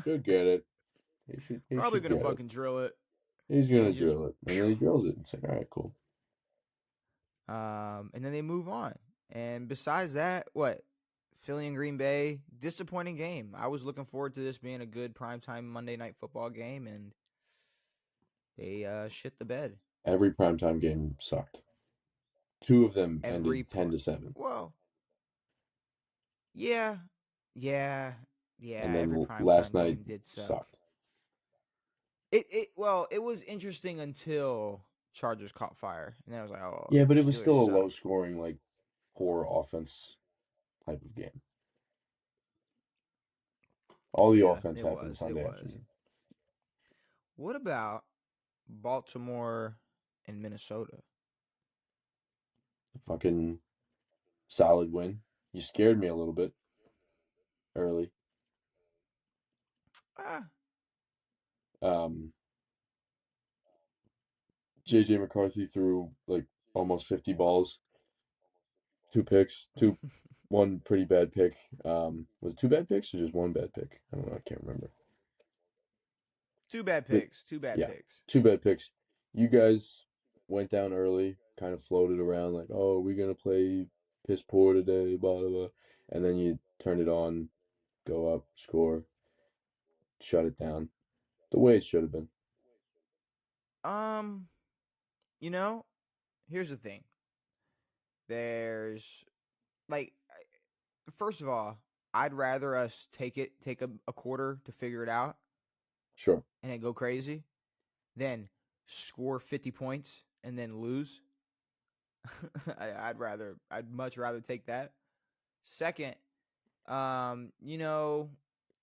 should get it. He probably should going to get it. fucking drill it. He's gonna And just, drill it, and then he drills it. It's like, all right, cool. and then they move on. And besides that, what? Philly and Green Bay, disappointing game. I was looking forward to this being a good primetime Monday night football game, and they shit the bed. Every primetime game sucked. Two of them Every ended 10-7, well, yeah, yeah, and yeah. Every then last primetime night game did suck. sucked. It was interesting until Chargers caught fire, and then I was like, oh, Yeah, but the it was Steelers still a suck. low scoring, like poor offense type of game. All the Yeah, offense it happened was. It Sunday was. afternoon. What about Baltimore and Minnesota? Fucking solid win. You scared me a little bit early. Ah. Um, JJ McCarthy threw like almost 50 balls, 2 picks, one pretty bad pick. Was it 2 bad picks or just one bad pick? I don't know. I can't remember. Two bad But picks. Two bad yeah, picks. 2 bad picks. You guys went down early, kind of floated around like, oh, we're gonna play piss poor today, blah blah blah, and then you turn it on, go up, score, shut it down, the way it should have been. Um, you know, here's the thing. There's like, first of all, I'd rather us take a quarter to figure it out Sure. and then go crazy than score 50 points and then lose. I'd much rather take that. Second, you know,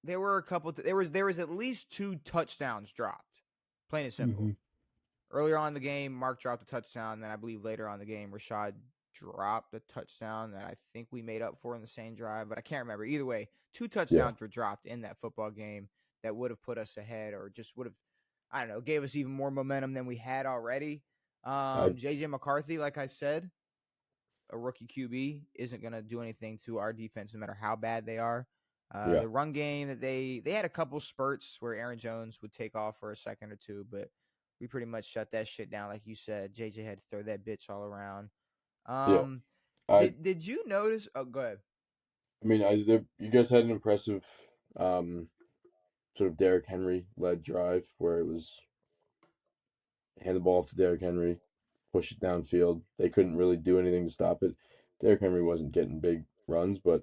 there were a couple. There was at least 2 touchdowns dropped. Plain and simple. Mm-hmm. Earlier on in the game, Mark dropped a touchdown. Then I believe later on in the game, Rashad dropped a touchdown that I think we made up for in the same drive, but I can't remember. Either way, 2 Yeah. touchdowns were dropped in that football game that would have put us ahead, or just would have, I don't know, gave us even more momentum than we had already. I JJ McCarthy, like I said, a rookie QB isn't going to do anything to our defense, no matter how bad they are. yeah The run game that they had a couple spurts where Aaron Jones would take off for a second or two, but we pretty much shut that shit down, like you said. JJ had to throw that bitch all around. yeah Um, I did you notice? Oh, go ahead. I mean you guys had an impressive sort of Derrick Henry led drive where it was hand the ball off to Derrick Henry, push it downfield. They couldn't really do anything to stop it. Derrick Henry wasn't getting big runs, but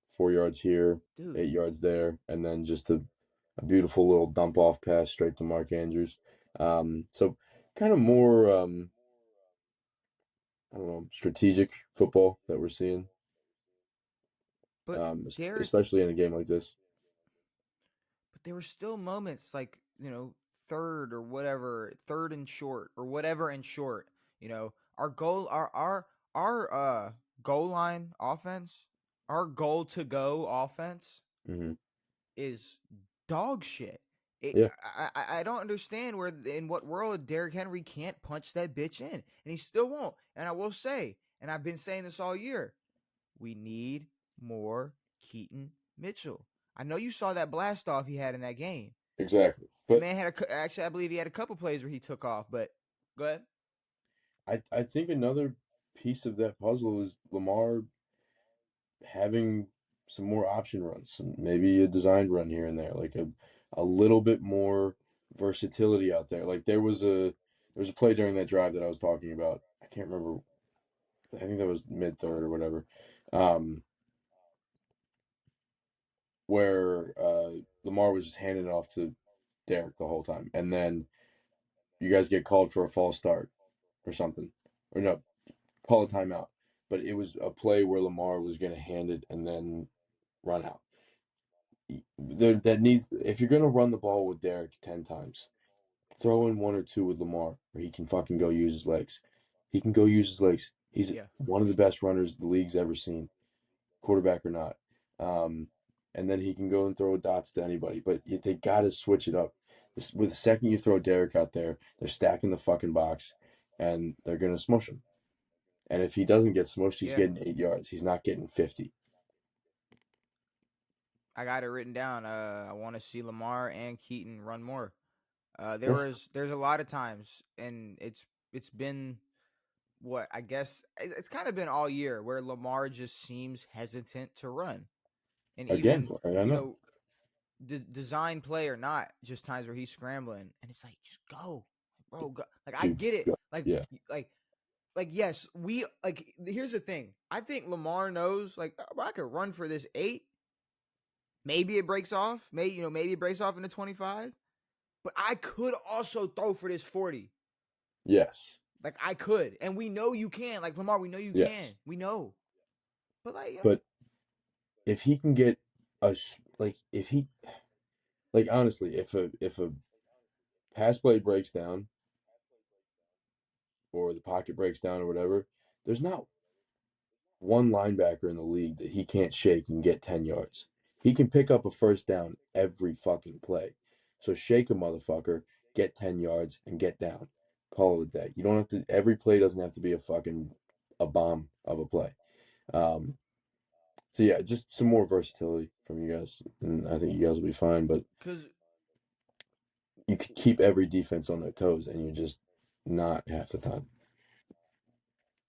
4 yards here, Dude, 8 yards there, and then just a beautiful little dump off pass straight to Mark Andrews. So kind of more I don't know, strategic football that we're seeing, but Derek, especially in a game like this. but there were still moments like, third and short or whatever and short. Our goal, our goal line offense, our goal to go offense Hmm. is dog shit. Yeah, I don't understand in what world Derrick Henry can't punch that bitch in, and he still won't. And I will say, and I've been saying this all year, we need more Keaton Mitchell. I know you saw that blast off he had in that game. exactly. The But man actually, I believe he had a couple plays where he took off. But go ahead. I think another piece of that puzzle is Lamar having some more option runs, maybe a designed run here and there, like a little bit more versatility out there. Like there was a play during that drive that I was talking about. I can't remember. I think that was mid third or whatever, um, where Lamar was just handing it off to Derek the whole time, and then you guys get called for a false start or something, or no, call a timeout. But it was a play where Lamar was going to hand it and then run out. That needs if you're gonna run the ball with Derek 10 times, throw in 1 or 2 with Lamar, where he can fucking go use his legs. He can go use his legs. He's Yeah, one of the best runners the league's ever seen, quarterback or not. Um, and then he can go and throw dots to anybody. But they gotta switch it up. With the second you throw Derek out there, they're stacking the fucking box, and they're gonna smush him. And if he doesn't get smushed, he's yeah. getting 8 yards. He's not getting 50. I got it written down. I want to see Lamar and Keaton run more. Yeah, There's a lot of times, and it's been what I guess it's kind of been all year where Lamar just seems hesitant to run, and again, even I you know. know design play or not, just times where he's scrambling, and it's like just go, bro. Go. Like I Dude, get it. yeah, Like yes, we like. Here's the thing. I think Lamar knows. Like I could run for this 8. Maybe it breaks off. Maybe it breaks off into 25. But I could also throw for this 40. yes. Like I could, and we know you can. Like Lamar, we know you can. Yes. We know. But like, But if he can get honestly, if a pass play breaks down or the pocket breaks down or whatever, there's not one linebacker in the league that he can't shake and get 10 yards. He can pick up a first down every fucking play. So shake a motherfucker, get 10 yards, and get down. Call it a day. You don't have to, every play doesn't have to be a bomb of a play. So yeah, just some more versatility from you guys, and I think you guys will be fine. But because you could keep every defense on their toes, and you're just not half the time.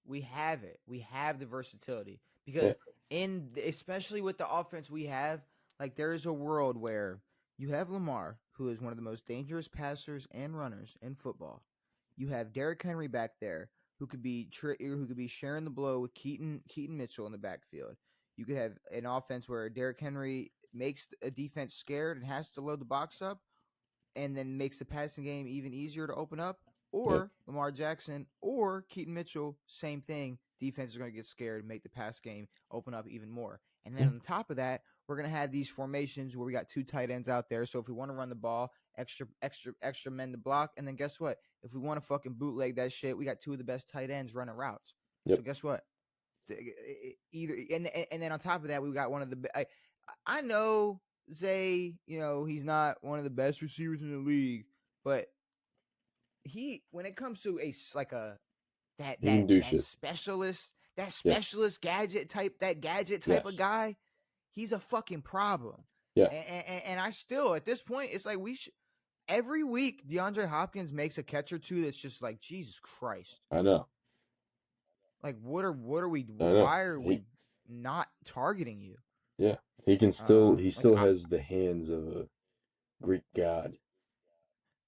we have it. We have the versatility Yeah, because especially with the offense we have, like there is a world where you have Lamar, who is one of the most dangerous passers and runners in football. You have Derrick Henry back there, who could be sharing the blow with Keaton Mitchell in the backfield. You could have an offense where Derrick Henry makes a defense scared and has to load the box up, and then makes the passing game even easier to open up. yeah, Or Lamar Jackson or Keaton Mitchell, same thing. Defense is going to get scared and make the pass game open up even more. And then yeah, on top of that, we're going to have these formations where we got two tight ends out there. So if we want to run the ball, extra men to block. And then guess what? If we want to fucking bootleg that shit, we got two of the best tight ends running routes. yep. So guess what? Either and then on top of that, we got one of the. I know Zay, he's not one of the best receivers in the league, but when it comes to that He can that do that shit. specialist, Yeah, that gadget type of yes, guy, he's a fucking problem. yeah. And I still at this point, it's like every week DeAndre Hopkins makes a catch or two that's just like Jesus Christ. I know, Like what are we? I know. Why are we not targeting you? Yeah, he Like still has the hands of a Greek god.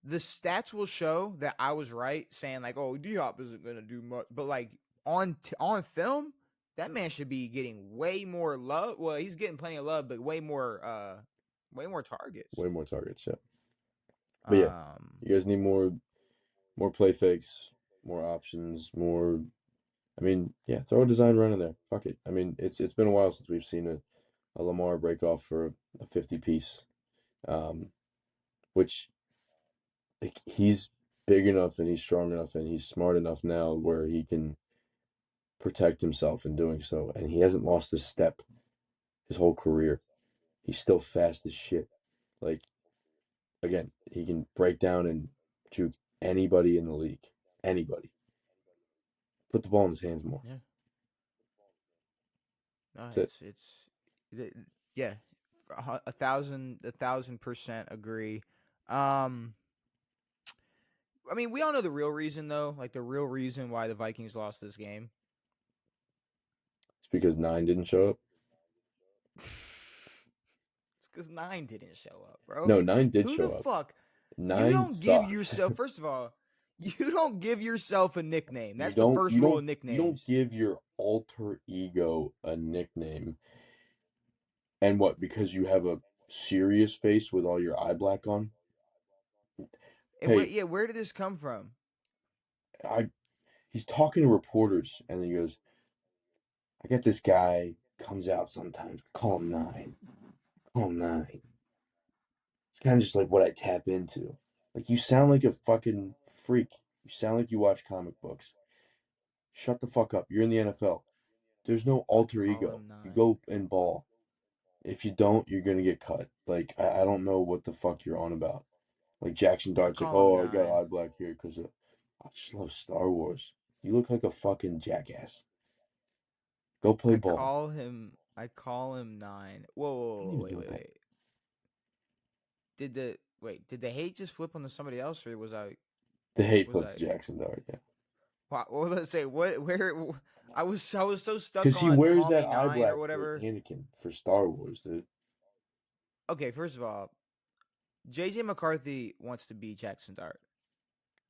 the stats will show that I was right saying like, oh, D Hop isn't gonna do much, but like on film, that man should be getting way more love. Well, he's getting plenty of love, but way more targets. Way more targets, yeah. But yeah, Um, you guys need more play fakes, more options, more. I mean, yeah, throw a design run in there. Fuck it. I mean, it's been a while since we've seen a Lamar break off for a 50 piece, which like he's big enough and he's strong enough and he's smart enough now where he can protect himself in doing so, and he hasn't lost a step his whole career. He's still fast as shit. Like again, he can break down and juke anybody in the league. Anybody. Put the ball in his hands more. yeah, no, That's it. yeah, 1,000% agree. Um, I mean, we all know the real reason though, like the real reason why the Vikings lost this game. It's because 9 didn't show up. It's because 9 didn't show up, bro. No, 9 did Who the show up. fuck? You 9 don't give sucks. yourself. First of all, you don't give yourself a nickname. You That's the don't first you rule don't of you don't nicknames. give your alter ego a nickname. And what, because you have a serious face with all your eye black on? And Hey, where did this come from? I he's talking to reporters and he goes, I got this guy comes out sometimes. Call him 9. Call him 9. It's kind of just like what I tap into. Like you sound like a fucking freak. You sound like you watch comic books. Shut the fuck up. You're in the NFL. There's no I alter call ego. him You 9. go and ball. If you don't, you're gonna get cut. Like I don't know what the fuck you're on about. Like Jackson I Dart's like, call him oh, I got 9. eye black here because I just love Star Wars. You look like a fucking jackass. Go play ball. I call him 9. Whoa, I don't whoa, whoa, even wait, know what wait, that. wait. Did the hate just flip onto somebody else, or The hate was flip to I? Jackson Dart, yeah. What was I say? What? Where? I was so stuck Because he on wears call that me eye 9 or black for whatever. Anakin for Star Wars, dude. Okay, first of all, JJ McCarthy wants to be Jackson Dart.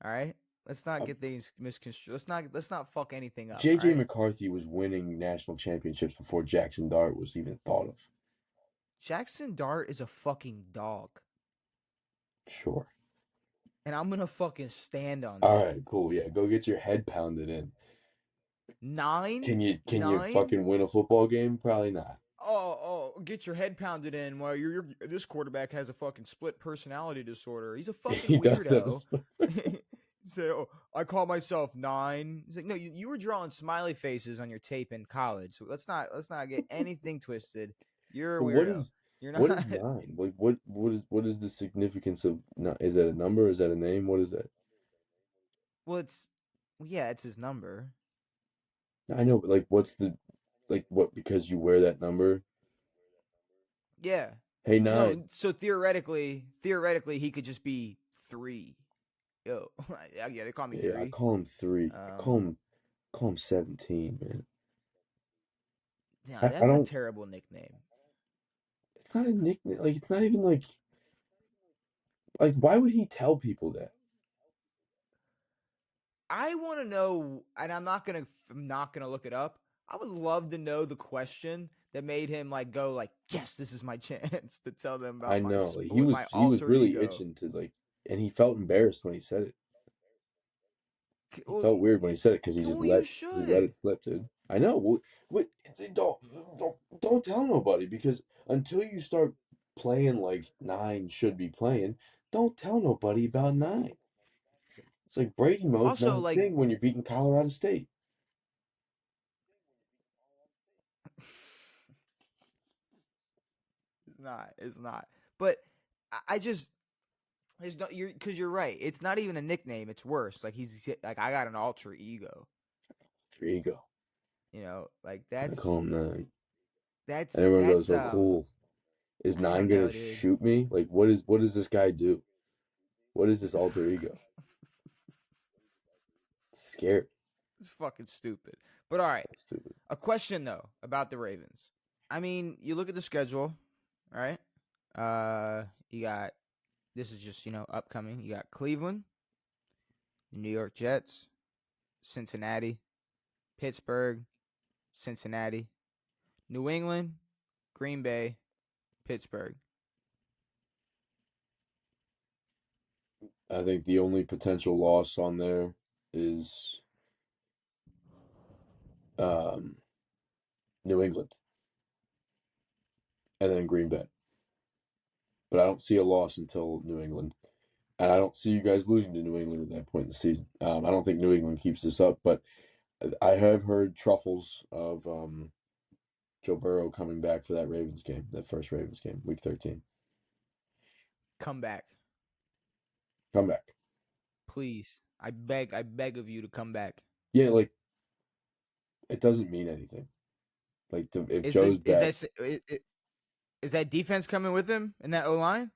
All right, let's not get things misconstrued. Let's not fuck anything up. All JJ right, McCarthy was winning national championships before Jackson Dart was even thought of. Jackson Dart is a fucking dog, Sure. and I'm gonna fucking stand on All that. right, cool. Yeah, go get your head pounded in. Nine? Can you Nine? fucking win a football game? Probably not. Get your head pounded in while this quarterback has a fucking split personality disorder. He's a fucking He does have a weirdo. So I call myself 9. He's like, no, you were drawing smiley faces on your tape in college. So let's not get anything twisted. You're a But weirdo. You're what not. is 9? Like what is the significance of is that a number? Is that a name? What is that? Well, yeah, it's his number. I know, but like what's the like what because you wear that number? Yeah. Hey, 9. No, so theoretically, he could just be 3. Yo, yeah, they call me Yeah, I 3. call him 3. Um, Call him 17, man. yeah, I that's a don't terrible nickname. it's not a nickname. Like it's not even like why would he tell people that? I want to know, and I'm not gonna look it up. I would love to know the question that made him like go like, yes, this is my chance to tell them I about know. Like my he was alter really ego. itching to like and he felt embarrassed when he said it. He Well, felt weird when he said it because you he let should. it slip, dude. I know. Well, wait, don't tell nobody because until you start playing like 9 should be playing, don't tell nobody about 9. It's like Brady mode's not Also, a like, thing when you're beating Colorado State. it's not. But I just it's not you're right. It's not even a nickname. It's worse. Like he's like I got an alter ego. There you go. Like I call that's him 9. And that's everyone goes, that's "Oh, cool. Is I 9 don't gonna know, dude. shoot me? Like, what does this guy do? What is this alter ego? It's scary. It's fucking stupid. But all right, That's stupid. a question though about the Ravens. I mean, you look at the schedule, all right? You got this is just upcoming. You got Cleveland, the New York Jets, Cincinnati, Pittsburgh, Cincinnati, New England, Green Bay, Pittsburgh. I think the only potential loss on there is um, New England and then Green Bay. But I don't see a loss until New England. And I don't see you guys losing to New England at that point in the season. I don't think New England keeps this up, but I have heard truffles of Joe Burrow coming back for that Ravens game, that first Ravens game, week 13. Come back, Come back. please. I beg of you to come back. Yeah, like, it doesn't mean anything. Like, if Is the Joe's back, is that defense coming with him in that O line?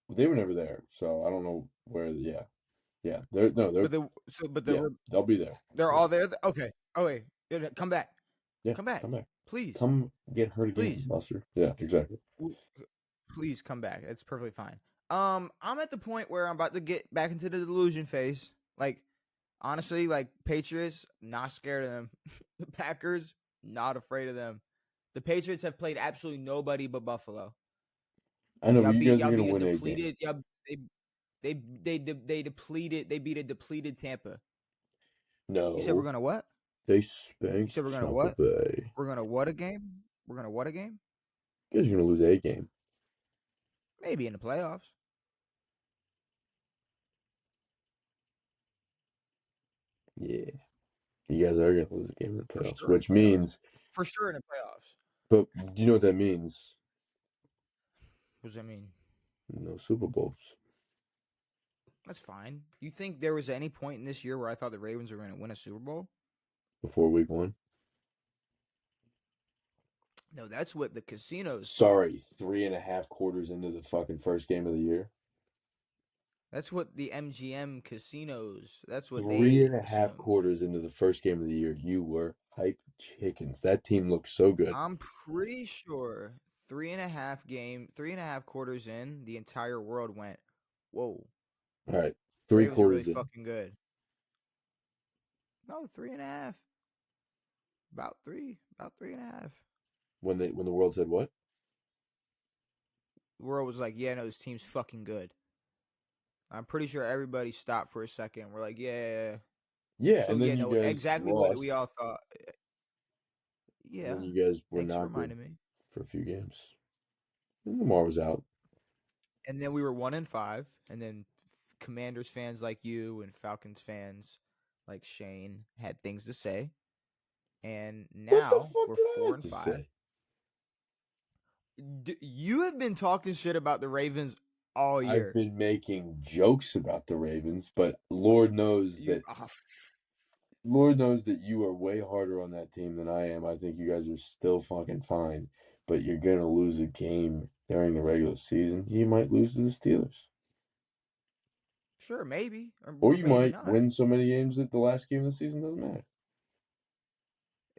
they were never there, so I don't know where, yeah. Yeah, they're, no, they're, yeah, they'll be there. they're Yeah, all there. Okay. Oh wait, come back, yeah, come back, come back. please, Come get hurt again, please. Buster. Yeah, exactly. Please come back. It's perfectly fine. I'm at the point where I'm about to get back into the delusion phase. Like, honestly, like Patriots, not scared of them. The Packers, not afraid of them. The Patriots have played absolutely nobody but Buffalo. I know, but you guys are Y'all gonna beat a win a game. depleted. Y'all they depleted. They beat a depleted Tampa. You said we're No, gonna what? they You said spanked we're gonna Tampa what? Bay. We're gonna what a game? We're gonna what a game? You guys are gonna lose a game. Maybe in the playoffs. Yeah, you guys are gonna lose a game in the For playoffs, sure in which the playoffs. means, For sure in the playoffs. but do you know what that means? What does that mean? No Super Bowls. That's fine. You think there was any point in this year where I thought the Ravens were going to win a Super Bowl? Before week 1. No, that's what the casinos thought. Sorry, 3.5 quarters into the fucking first game of the year. That's what the MGM casinos. That's what Three they and a half assumed. quarters into the first game of the year, you were hype chickens. That team looked so good. I'm pretty sure 3.5 quarters in, the entire world went, "Whoa, All right, the three Ravens are really quarters in. fucking good." No, 3.5. About 3.5. When the world said what? The world was like, "Yeah, no, this team's fucking good." I'm pretty sure everybody stopped for a second. We're like, "Yeah, Yeah, So and yeah, then you no, guys exactly what we all lost. thought. And Yeah, then you guys were thanks for not good reminding me. for a few games. And Lamar was out. And then we were 1-5, and then Commanders fans like you and Falcons fans like Shane had things to say. And What the now fuck we're did I four have and to five. say? You have been talking shit about the Ravens all I've year. been making jokes about the Ravens, but Lord knows You, that Lord knows that you are way harder on that team than I am. I think you guys are still fucking fine, but you're gonna lose a game during the regular season. You might lose to the Steelers, sure, maybe, or or you maybe might not. win so many games that the last game of the season doesn't matter.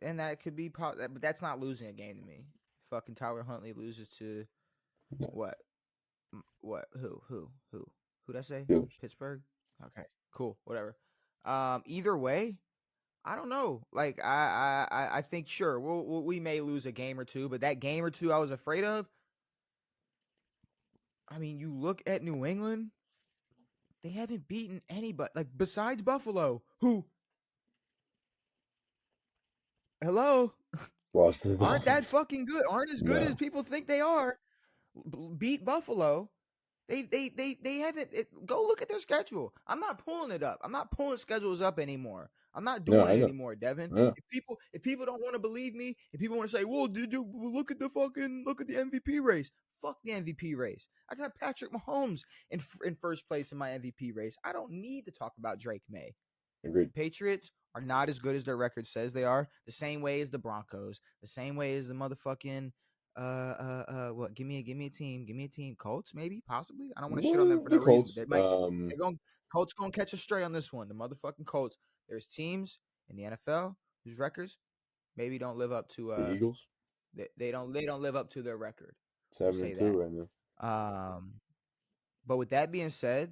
And that could be, but that's not losing a game to me. Fucking Tyler Huntley loses to No, what? What? Who'd I say? Steelers. Pittsburgh. Okay, cool, whatever. Either way, I don't know. Like I think sure we may lose a game or two, but that game or two I was afraid of. I mean, you look at New England, they haven't beaten anybody like besides Buffalo, who hello Lost to the aren't that Dolphins. fucking good, aren't as good as No, people think they are. Beat Buffalo. They haven't. Go look at their schedule. I'm not pulling it up. I'm not pulling schedules up anymore. I'm not no, doing I it know. anymore, Devin. I know. If people don't want to believe me, if people want to say, "Well, did you look at the MVP race?" Fuck the MVP race. I got Patrick Mahomes in first place in my MVP race. I don't need to talk about Drake May. Agreed. Patriots are not as good as their record says they are. The same way as the Broncos. The same way as the motherfucking what? Give me a team. Give me a team. Colts, maybe, possibly. I don't want to shit on them for The no reason, but Colts. they might. They're going. Colts gonna catch a stray on this one. The motherfucking Colts. There's teams in the NFL whose records maybe don't live up to The Eagles. they don't live up to their record. We'll 7 say and 2 that. right now. But with that being said,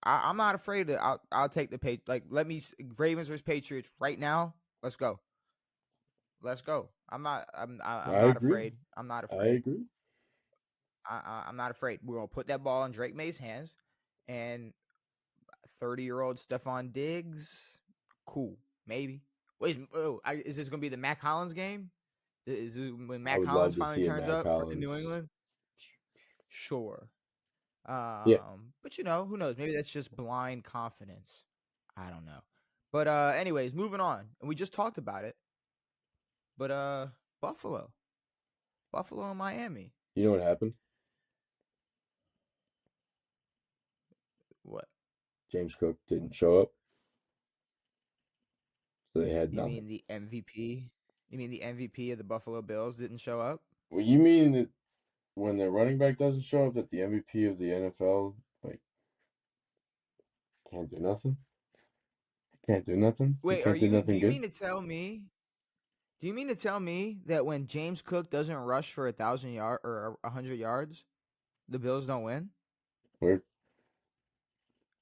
I'm not afraid to. I'll take the page. Like, let me Ravens versus Patriots right now. Let's go. Let's go. I'm I not agree. afraid. I'm not I afraid. agree. I'm not afraid. We're gonna put that ball in Drake May's hands, and 30-year-old Stephon Diggs, cool, maybe. Wait, is this gonna be the Mac Hollins game? Is this when I Mac would Hollins love to finally see a turns Mac up in New Hollins. England? Sure. Yeah, But who knows? Maybe that's just blind confidence. I don't know. But anyways, moving on. And we just talked about it. But Buffalo. Buffalo and Miami. you know what happened? What? James Cook didn't show up, so they had You nothing. mean the MVP? You mean the MVP of the Buffalo Bills didn't show up? Well, you mean that when their running back doesn't show up, that the MVP of the NFL can't do nothing? Can't do nothing? He Wait, can't do do nothing you good? mean to tell me? Do you mean to tell me that when James Cook doesn't rush for 1,000 yards or 100 yards, the Bills don't win? Weird.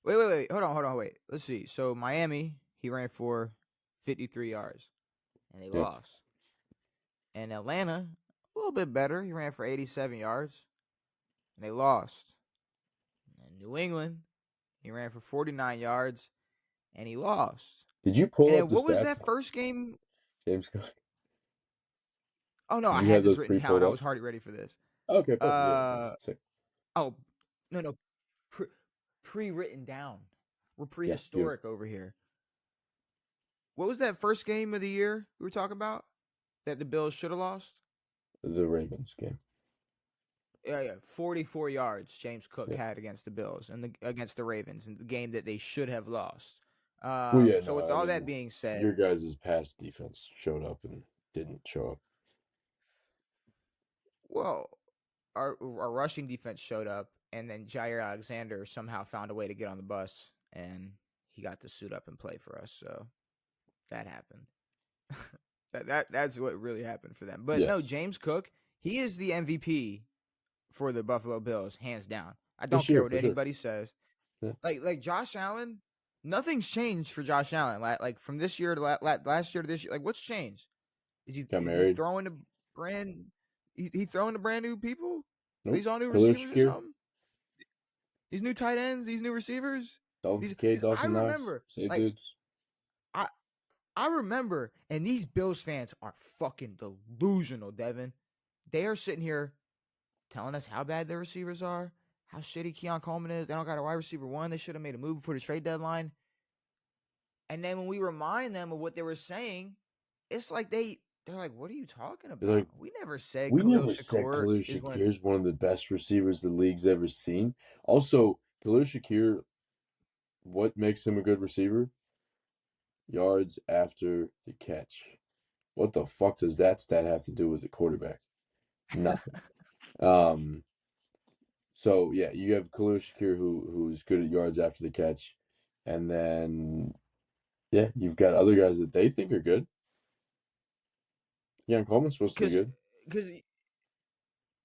Wait. Hold on. Wait. Let's see. So Miami, he ran for 53 yards, and they Yeah. lost. And Atlanta, a little bit better. He ran for 87 yards, and they lost. And New England, he ran for 49 yards, and he lost. Did you And pull up then the what was stats? that first game? James Cook. Oh no, Did I you had have this those written down. pre-pulled I up? was hardly ready for this. Okay, perfect. Yeah, Uh that's sick. oh, no, pre-written down. We're Yeah, beautiful. prehistoric over here. What was that first game of the year we were talking about that the Bills should have lost? The Ravens game. Yeah. 44 yards James Cook Yeah. had against the Bills and against the Ravens in the game that they should have lost. Well, yeah, So no, with I all that mean, being said, your guys' pass defense showed up and didn't show up. well, our rushing defense showed up, and then Jair Alexander somehow found a way to get on the bus, and he got to suit up and play for us. So that happened. That's what really happened for them. But no, Yes. James Cook, he is the MVP for the Buffalo Bills, hands down. I don't This care year, what for sure. anybody says. Yeah. Like Josh Allen, nothing's changed for Josh Allen. Like from this year to last year to this year, like what's changed? Is Got he married. throwing to brand? He throwing to brand new people? Nope. These all new Khalil receivers or Shakir. something? These new tight ends, these new receivers. Dalton Kincaid, I Dawson Knox. remember Same like dudes. I remember, and these Bills fans are fucking delusional, Devin. They are sitting here telling us how bad their receivers are, how shitty Keon Coleman is. They don't got a wide receiver one. They should have made a move before the trade deadline. And then when we remind them of what they were saying, it's like they're like, "What are you talking They're about? like, We never said we Khalil never said Shakur Khalil is one Shakir of is one of the best receivers the league's ever seen. Also, Khalil Shakir, what makes him a good receiver? Yards after the catch. What the fuck does that stat have to do with the quarterback? Nothing. Um, so yeah, you have Khalil Shakir who's good at yards after the catch, and then yeah, you've got other guys that they think are good. Keon Coleman's supposed to be good. because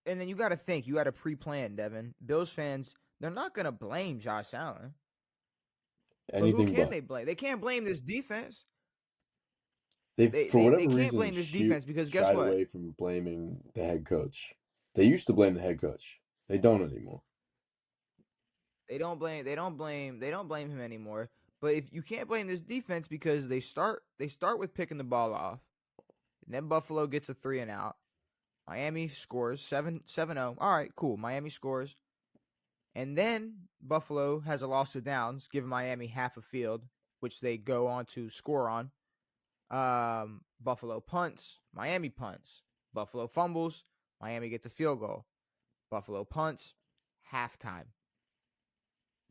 and then you got to think, you got to pre-plan, Devin. Bills fans, they're not gonna blame Josh Allen, but who Anything can but. they blame? They can't blame this defense. They, They for they they whatever can't reason, blame this defense because guess shied what? away from blaming the head coach. They used to blame the head coach. They don't anymore. They don't blame him anymore. But if you can't blame this defense because they start with picking the ball off, and then Buffalo gets a 3 and out. Miami scores 7-0. All right, cool. Miami scores. And then Buffalo has a loss of downs, giving Miami half a field, which they go on to score on. Buffalo punts, Miami punts. Buffalo fumbles, Miami gets a field goal. Buffalo punts, halftime.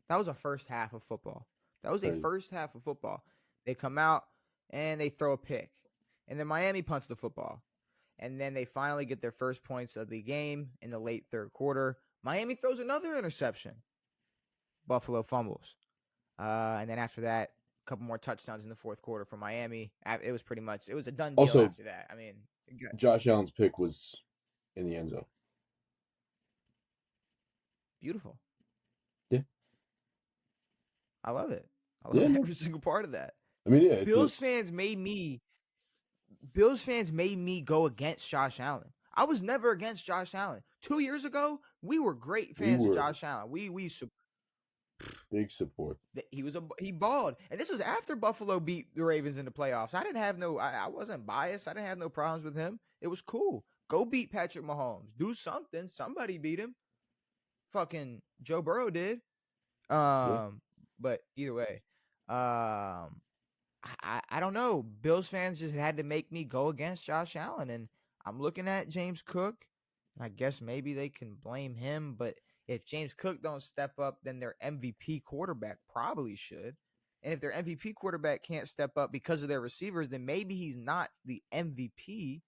That was a first half of football. That was a Crazy. first half of football. They come out and they throw a pick. And then Miami punts the football. And then they finally get their first points of the game in the late third quarter. Miami throws another interception. Buffalo fumbles. And then after that, a couple more touchdowns in the fourth quarter for Miami. It was a done deal Also, after that. I mean, Josh Allen's pick was in the end zone. beautiful. Yeah. I love it. I love Yeah, no. every single part of that. I mean, yeah, it's Bills fans made me go against Josh Allen. I was never against Josh Allen. 2 years ago, we were great we fans of were Josh Allen. We big support. he balled, and this was after Buffalo beat the Ravens in the playoffs. I wasn't biased. I didn't have no problems with him. It was cool. Go beat Patrick Mahomes. Do something. Somebody beat him. Fucking Joe Burrow did. Yeah. But either way, I don't know. Bills fans just had to make me go against Josh Allen, and I'm looking at James Cook. And I guess maybe they can blame him, but if James Cook don't step up, then their MVP quarterback probably should. And if their MVP quarterback can't step up because of their receivers, then maybe he's not the MVP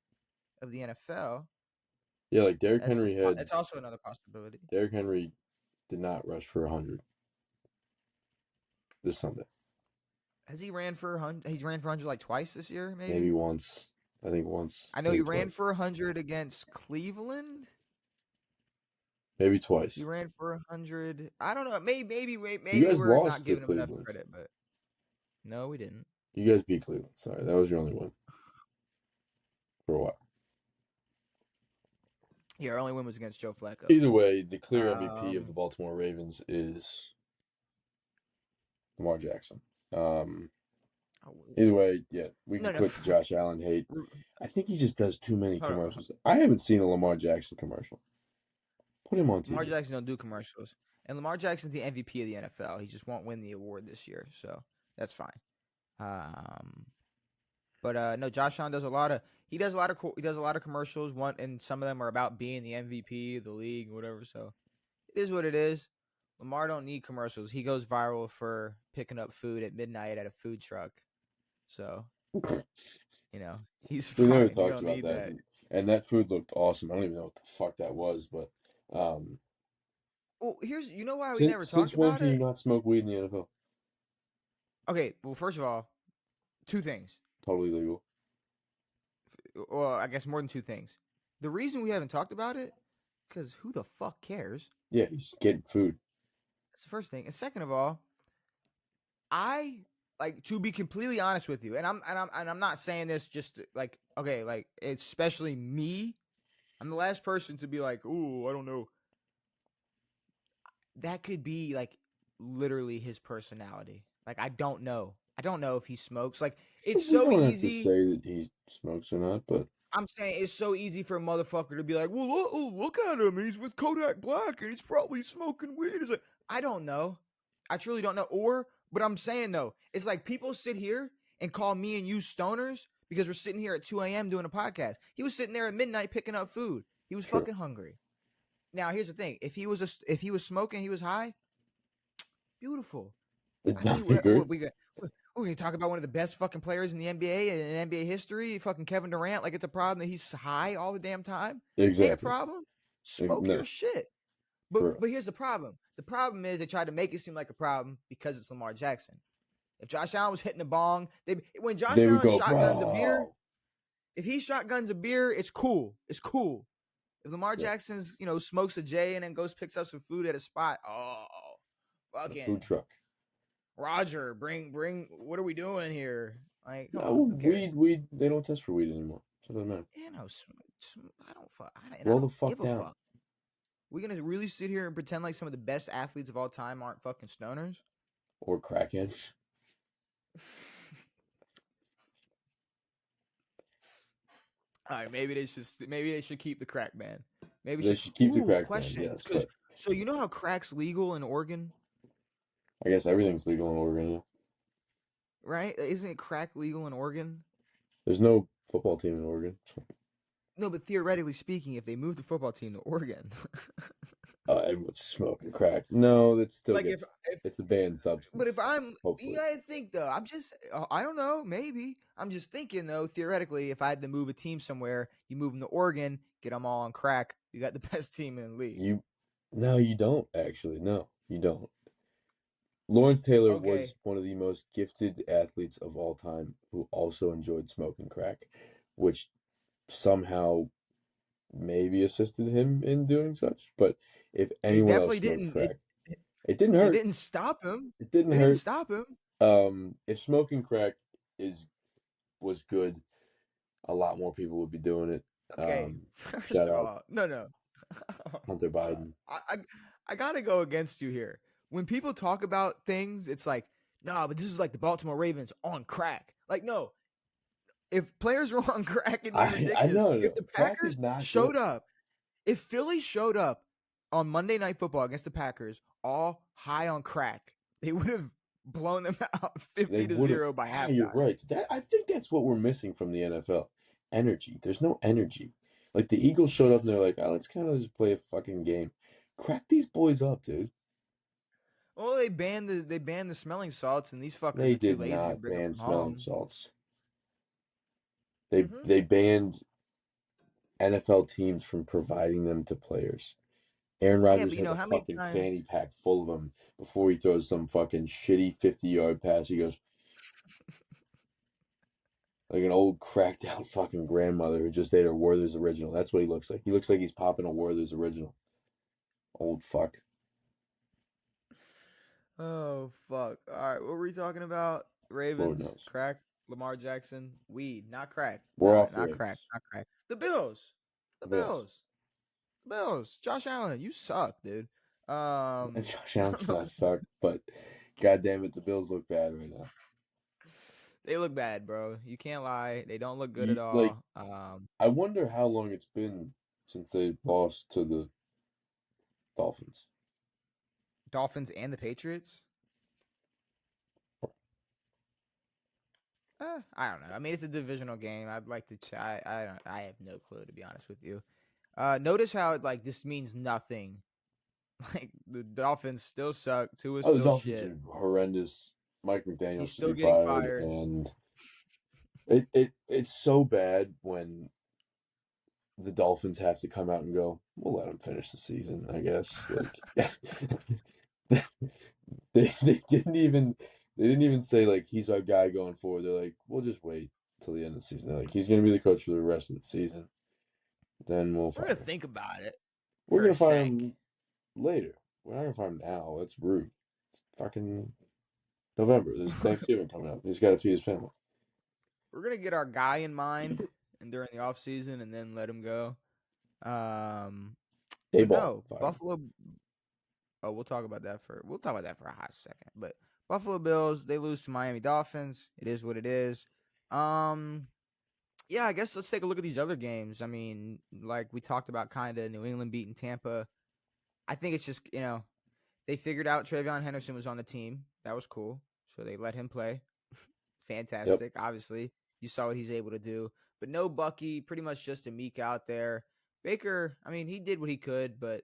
of the NFL. Yeah, like Derrick Henry That's also another possibility. Derrick Henry did not rush for 100 this Sunday. Has he ran for 100? He's ran for 100 like twice this year, maybe? Maybe once. I think once. I know maybe he ran twice. for 100 against Cleveland. Maybe twice. He ran for 100. I don't know. Maybe You guys we're lost not to giving him enough Cleveland. credit, but no, we didn't. You guys beat Cleveland. Sorry, that was your only win for a while. Yeah, our only win was against Joe Flacco. Either way, the clear MVP of the Baltimore Ravens is Lamar Jackson. Either way, yeah, we can quit the Josh Allen hate. I think he just does too many commercials. I haven't seen a Lamar Jackson commercial. Put him on TV. Lamar Jackson don't do commercials. And Lamar Jackson's the MVP of the NFL. He just won't win the award this year, so that's fine. But no, Josh Allen does a lot of commercials. And some of them are about being the MVP of the league, whatever. So it is what it is. Lamar don't need commercials. He goes viral for picking up food at midnight at a food truck. So he's fine. We never He talked don't about need that. And that food looked awesome. I don't even know what the fuck that was, but well, you know why we never talked since when about can you it? not smoke weed in the NFL? Okay, well, first of all, two things. Totally legal. Well, I guess more than two things. The reason we haven't talked about it, because who the fuck cares? Yeah, he's getting food. That's the first thing. And second of all, to be completely honest with you, and I'm not saying this just like, okay, like especially me. I'm the last person to be like, ooh, I don't know. That could be like literally his personality. Like, I don't know. I don't know if he smokes. Like, it's We so don't have to easy. say that he smokes or not, but I'm saying it's so easy for a motherfucker to be like, well, look at him. He's with Kodak Black and he's probably smoking weed. It's like, I don't know. I truly don't know. But I'm saying though, it's like people sit here and call me and you stoners because we're sitting here at 2 a.m. doing a podcast. He was sitting there at midnight picking up food. He was true. fucking hungry. Now, here's the thing. If he was smoking, he was high, beautiful. I mean, I agree. we're gonna talk about one of the best fucking players in the NBA and in NBA history, fucking Kevin Durant. Like, it's a problem that he's high all the damn time. Ain't a Exactly. problem. Smoke No, your shit. for But real. but here's the problem. The problem is they tried to make it seem like a problem because it's Lamar Jackson. If Josh Allen was hitting the bong, when Josh They would Allen go, shotguns a beer, bro. if he shotguns a beer, it's cool. It's cool. If Lamar Yeah, Jackson's, smokes a J and then goes picks up some food at a spot, oh, a food fucking truck. Roger, bring. What are we doing here? Like, come No, on, who cares? weed. They don't test for weed anymore, so it doesn't matter. I don't fuck. I Roll the don't fuck give a down. fuck. We gonna really sit here and pretend like some of the best athletes of all time aren't fucking stoners? Or crackheads. All right, maybe they should keep the crack ban. Maybe They should keep the crack ban, question. yes, Because but so you know how crack's legal in Oregon, I guess everything's legal in Oregon. Yeah. right? Isn't it crack legal in Oregon? There's no football team in Oregon. So. No, but theoretically speaking, if they move the football team to Oregon, Everyone's smoking crack. No, that still like gets. if It's a banned substance. but if I'm, hopefully, you gotta think though. I don't know. Maybe I'm just thinking though. Theoretically, if I had to move a team somewhere, you move them to Oregon, get them all on crack. You got the best team in the league. you don't actually. No, you don't. Lawrence Taylor Okay, was one of the most gifted athletes of all time who also enjoyed smoking crack, which somehow maybe assisted him in doing such. But if it anyone else definitely smoked didn't. crack, it didn't It hurt. didn't stop him. It didn't It didn't hurt. stop him. If smoking crack was good, a lot more people would be doing it. Okay, first Shout of out all, no. Hunter Biden. I gotta go against you here. When people talk about things, it's like, nah, but this is like the Baltimore Ravens on crack. Like, no, if players were on crack, it'd be I ridiculous. know. If the Crack Packers is not showed good. up, if Philly showed up on Monday Night Football against the Packers, all high on crack, they would have blown them out They 50-0 would by have. You're halftime. right. I think that's what we're missing from the NFL. Energy. There's no energy. Like the Eagles showed up and they're like, oh, let's kind of just play a fucking game. Crack these boys up, dude. Well, they banned the smelling salts, and these fuckers They were too did lazy to not bring them ban from smelling home. salts. Mm-hmm. They banned NFL teams from providing them to players. Aaron Yeah, Rodgers but has a how many fucking times? fanny pack full of them before he throws some fucking shitty 50-yard pass. He goes like an old cracked out fucking grandmother who just ate her Werther's original. That's what he looks like. He looks like he's popping a Werther's original. Old fuck. Oh fuck! All right, what were we talking about? Lord Ravens, knows. crack, Lamar Jackson, weed, not crack, We're off the not crack, Ravens. not crack. The Bills, the Bills. Bills, the Bills. Josh Allen, you suck, dude. Josh Allen does not suck, but god damn it, the Bills look bad right now. They look bad, bro. You can't lie. They don't look good at Like, all. I wonder how long it's been since they lost to the Dolphins. Dolphins and the Patriots. I don't know. I mean, it's a divisional game. I'd like to. I don't. I have no clue, to be honest with you. Notice how like this means nothing. Like the Dolphins still suck. Tua's Oh, the still Dolphins shit. are horrendous. Mike McDaniel He's should still be getting fired, fired. and it's so bad when the Dolphins have to come out and go, we'll let them finish the season, I guess. Like they didn't even say like he's our guy going forward. They're like, we'll just wait till the end of the season. They're like, he's gonna be the coach for the rest of the season. Then we'll We're fire gonna him. think about it We're for a gonna fire sec. him later. We're not gonna fire him now. That's rude. It's fucking November. There's Thanksgiving coming up. He's gotta feed his family. We're gonna get our guy in mind and during the off season, and then let him go. But Daboll no, fired him. Buffalo. Oh, we'll talk about that for a hot second. But Buffalo Bills, they lose to Miami Dolphins. It is what it is. Yeah, I guess let's take a look at these other games. I mean, like we talked about, kind of New England beating Tampa. I think it's just they figured out Travion Henderson was on the team. That was cool, so they let him play. Yep. Fantastic. Obviously, you saw what he's able to do, but no Bucky. Pretty much just a Meek out there. Baker, I mean, he did what he could, but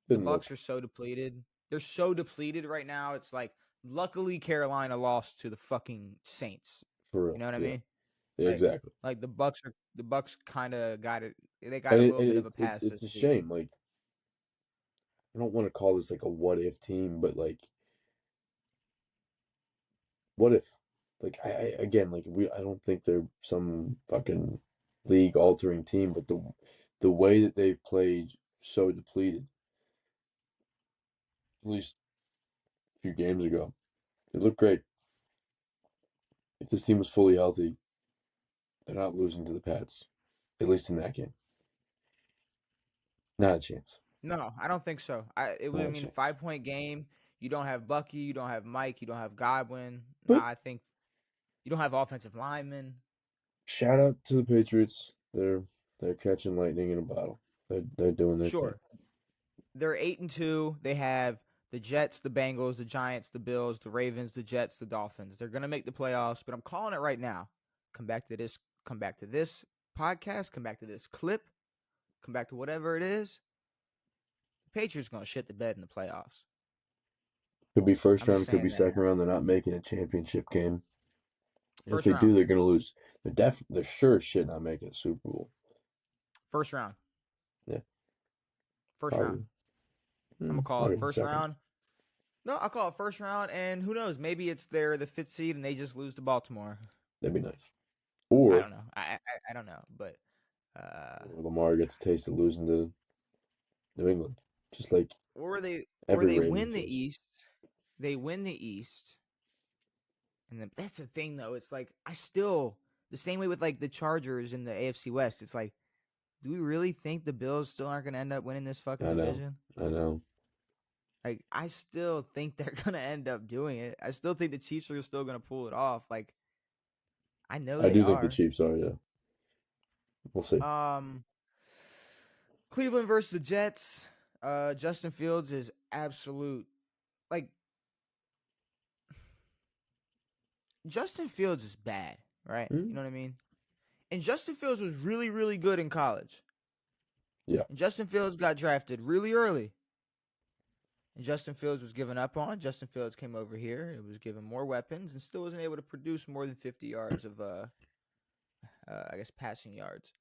the Didn't look Bucks are so depleted. They're so depleted right now. It's like, luckily Carolina lost to the fucking Saints. for You real. know what I Yeah. mean? Yeah, Like, exactly. the Bucks kind of got it. They got And a it, little it, bit of it, a it pass it's this a week. shame. Like, I don't want to call this like a what if team, but like, what if? Like, I again, like I don't think they're some fucking league altering team, but the way that they've played so depleted, at least a few games ago, it looked great. If this team was fully healthy, they're not losing to the Pats, at least in that game. Not a chance. No, I don't think so. I Not a mean, chance. 5 point game. You don't have Bucky. You don't have Mike. You don't have Godwin. But Nah, I think you don't have offensive linemen. shout out to the Patriots. They're catching lightning in a bottle. They're doing their thing. Sure, they're 8-2. They have the Jets, the Bengals, the Giants, the Bills, the Ravens, the Jets, the Dolphins. They're gonna make the playoffs, but I'm calling it right now. Come back to this. Come back to this podcast. Come back to this clip. Come back to whatever it is. The Patriots gonna shit the bed in the playoffs. Could be first I'm just round, could be saying that second now. round. They're not making a championship game. And if First they do, round. they're gonna lose. They're sure as shit not making a Super Bowl. First round. Yeah, First round. probably. I'm gonna call I'll it give them first second. round. No, I'll call it first round, and who knows? Maybe it's the fifth seed, and they just lose to Baltimore. That'd be nice. I Or don't know. I don't know, but uh, Lamar gets a taste of losing to New England, just like or they or every they Ravens win team. the East. They win the East, and then that's the thing, though. It's like I still the same way with like the Chargers in the AFC West. It's like, do we really think the Bills still aren't gonna end up winning this fucking I know. division? I know. Like, I still think they're gonna end up doing it. I still think the Chiefs are still gonna pull it off. Like, I know I they do think the are. Chiefs are. Yeah, we'll see. Um, Cleveland versus the Jets. Justin Fields is absolute. Like, Justin Fields is bad, right? You Mm, know what I mean? And Justin Fields was really, really good in college. yeah. And Justin Fields got drafted really early. And Justin Fields was given up on. Justin Fields came over here. It was given more weapons and still wasn't able to produce more than 50 yards of, I guess, passing yards.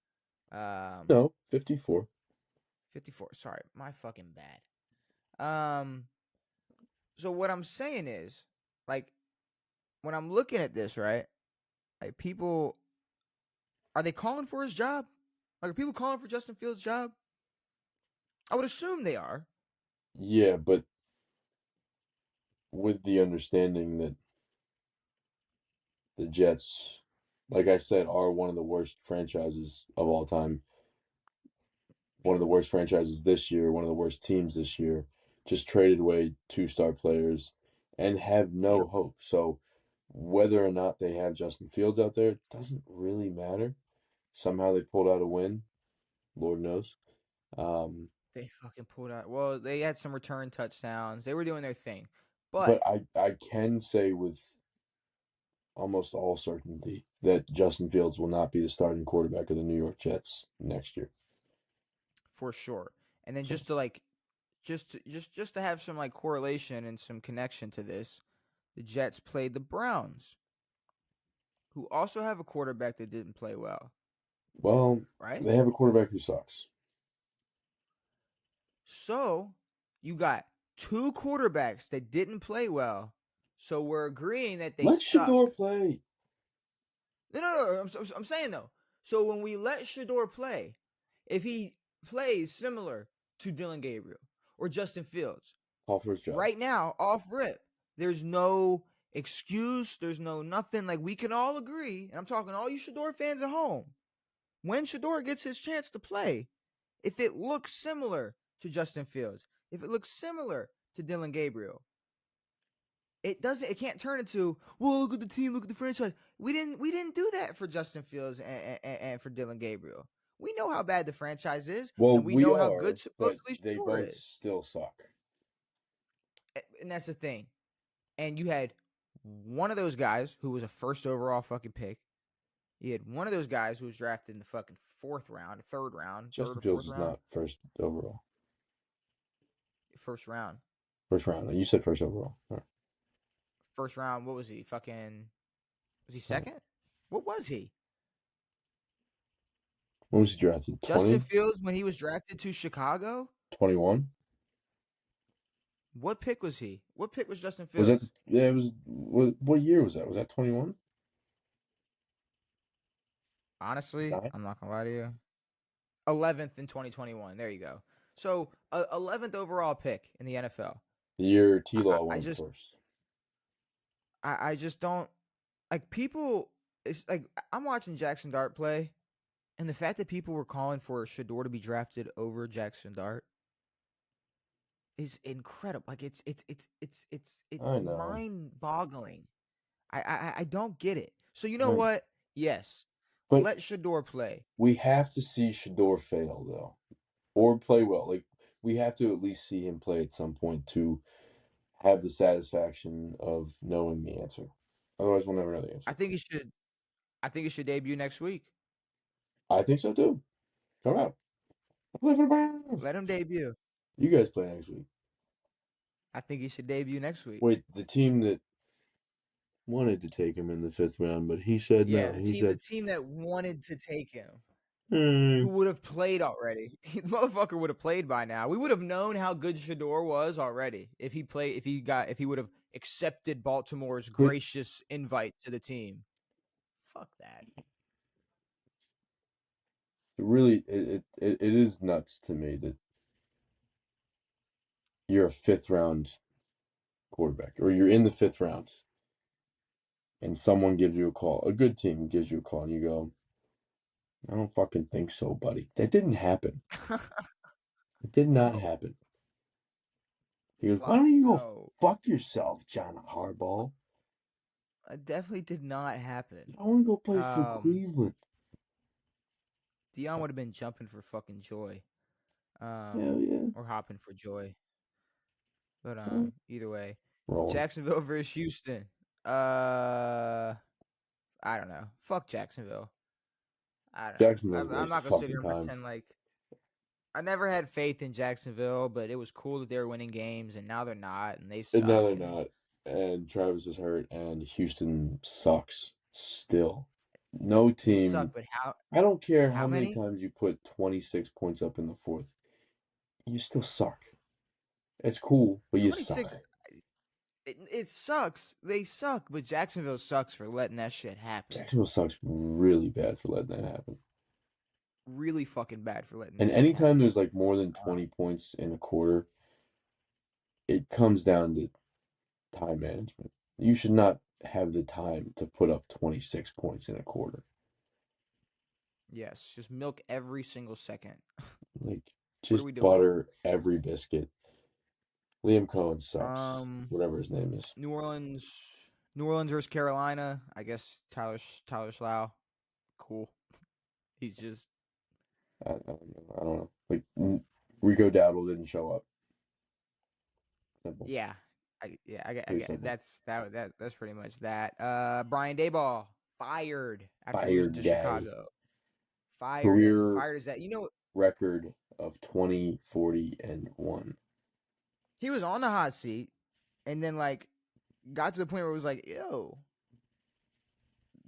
No, 54. 54. Sorry, my fucking bad. So what I'm saying is, like, when I'm looking at this, right? Like, people, are they calling for his job? Like, are people calling for Justin Fields' job? I would assume they are. Yeah, but with the understanding that the Jets, like I said, are one of the worst franchises of all time. One of the Sure. worst franchises this year, one of the worst teams this year, just traded away two-star players and have no Yep. hope. So whether or not they have Justin Fields out there doesn't really matter. Somehow they pulled out a win, Lord knows. Um, They fucking pulled out. Well, they had some return touchdowns. They were doing their thing. but But I can say with almost all certainty that Justin Fields will not be the starting quarterback of the New York Jets next year. for sure. And then So just to like just to have some like correlation and some connection to this, the Jets played the Browns, who also have a quarterback that didn't play well, well, right? they have a quarterback who sucks. So you got two quarterbacks that didn't play well. So we're agreeing that they Let Shador suck. play. No. I'm saying though. So when we let Shador play, if he plays similar to Dylan Gabriel or Justin Fields, Call for his job. right now, off rip, there's no excuse. There's no nothing. Like, we can all agree, and I'm talking all you Shador fans at home. When Shador gets his chance to play, if it looks similar to Justin Fields, if it looks similar to Dylan Gabriel, It doesn't. It can't turn into, well, look at the team, look at the franchise. We didn't do that for Justin Fields and for Dylan Gabriel. We know how bad the franchise is, Well, and we we know how are, good but supposedly they Shador both is. still suck. And that's the thing. And you had one of those guys who was a first overall fucking pick. You had one of those guys who was drafted in the fucking fourth round, third Justin or Fields fourth is round, not first overall. first round. First round. You said first overall. All right. First round. What was he? Fucking. Was he All right. second? What was he? When was he drafted? Justin 20? Fields when he was drafted to Chicago. 21? What pick was he? What pick was Justin Was that? Fields? Yeah, it was. What year was that? Was that 21? Honestly, 9? I'm not gonna lie to you. 11th in 2021. There you go. So 11th overall pick in the NFL. The year T I, Law I went just first. I just don't like people. It's like I'm watching Jackson Dart play, and the fact that people were calling for Shador to be drafted over Jackson Dart is incredible. Like it's I know. mind-boggling. I don't get it. So you know Right. what? Yes, But let Shador play. we have to see Shador fail, though. Or play well. Like, we have to at least see him play at some point to have the satisfaction of knowing the answer. Otherwise, we'll never know the answer. I think he should. I think he should debut next week. I think so, too. Come out. I play for the Browns. Let him debut. You guys play next week. I think he should debut next week. Wait, the team that wanted to take him in the 5th round, but he said Yeah, no. He the said, team that wanted to take him, "Hmm." who would have played already. The motherfucker would have played by now. We would have known how good Shador was already if he played. If he would have accepted Baltimore's But gracious invite to the team. Fuck that. really, it is nuts to me that you're a 5th round quarterback, or you're in the 5th round, and someone gives you a call. A good team gives you a call, and you go, I don't fucking think so, buddy. That didn't happen. It did not No, happen. He goes, why fuck don't you go no. fuck yourself, John Harbaugh? It definitely did not happen. I want to go play for Um, Cleveland. Dion would have been jumping for fucking joy. Hell yeah. Or hopping for joy. But Huh? either way, Rolling. Jacksonville versus Houston. I don't know. Fuck Jacksonville. I don't know. Jacksonville's a I'm waste not of gonna sit fucking here and time. pretend like I never had faith in Jacksonville, but it was cool that they were winning games, and now they're not, and they And now suck. they're And not. And Travis is hurt, and Houston sucks still. No they suck. team. But I don't care how how many many? times you put 26 points up in the 4th. You still suck. It's cool, but you 26. suck. It sucks. They suck, but Jacksonville sucks for letting that shit happen. Jacksonville sucks really bad for letting that happen. Really fucking bad for letting And that shit anytime happen. there's like more than 20 points in a quarter, it comes down to time management. You should not have the time to put up 26 points in a quarter. Yes, just milk every single second. Like, What are just we doing? butter every biscuit. Liam Cohen sucks. Um, Whatever his name is. New Orleans, New Orleans versus Carolina. I guess Tyler Slough. Cool. He's just I don't know. Like, Rico Dowdle didn't show up. Simple. yeah. I Pretty get simple. that's pretty much that. Brian Daboll fired after losing Fired to guy. Chicago. Fired him. Career Fired is that record of 20, 40, and 1. he was on the hot seat, and then like got to the point where it was like, yo,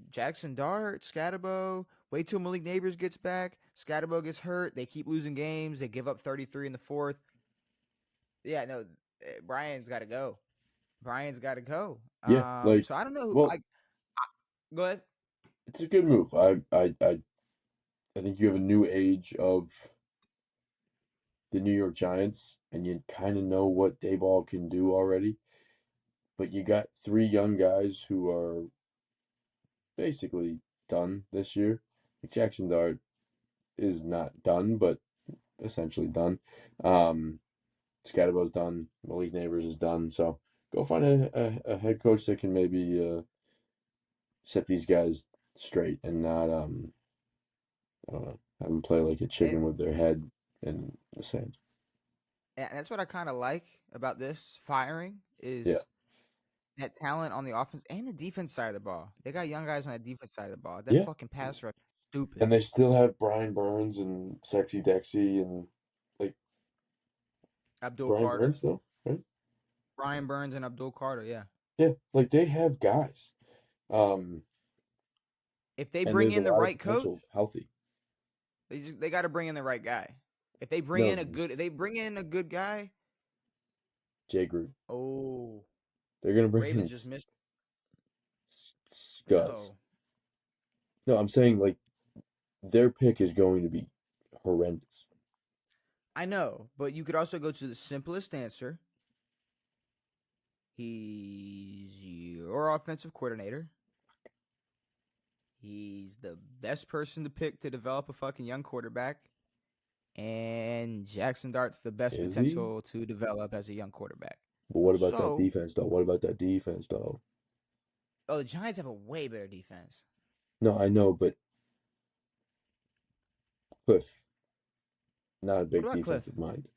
Jackson Dart, Scatterbo. Wait till Malik Neighbors gets back. Scatterbo gets hurt. They keep losing games. They give up 33 in the fourth. Yeah, no, Brian's got to go. Brian's got to go. Yeah, like, So I don't know. well, Like, go ahead. it's a good move. I think you have a new age of the New York Giants, and you kind of know what Daboll can do already. But you got 3 young guys who are basically done this year. Like, Jackson Dart is not done, but essentially done. Scatterbo's done. Malik Neighbors is done. So Go find a head coach that can maybe set these guys straight and not I don't know, have them play like a And, chicken with their head in the sand. and that's what I kind of like about this firing Yeah, is that talent on the offense and the defense side of the ball. They got young guys on the defense side of the ball. That yeah, fucking pass rush is stupid. and they still have Brian Burns and Sexy Dexy and like Abdul Brian Burns Carter, still, right? Brian Burns, and Abdul Carter. Yeah. Yeah, like they have guys. Um, If they and bring there's a in the lot of right coach, potential healthy. they got to bring in the right guy. If they bring No, in a good, they bring in a good guy. Jay Gruden. Oh, They're gonna bring in Ravens just missed. Scuzz. No, No, I'm saying like their pick is going to be horrendous. I know, but you could also go to the simplest answer. He's your offensive coordinator. He's the best person to pick to develop a fucking young quarterback. And Jackson Dart's the best Is he? potential to develop as a young quarterback. But what about that So, defense, though? What about that defense, though? oh, the Giants have a way better defense. No, I know, but Cliff, not a What big about Cliff? defensive mind.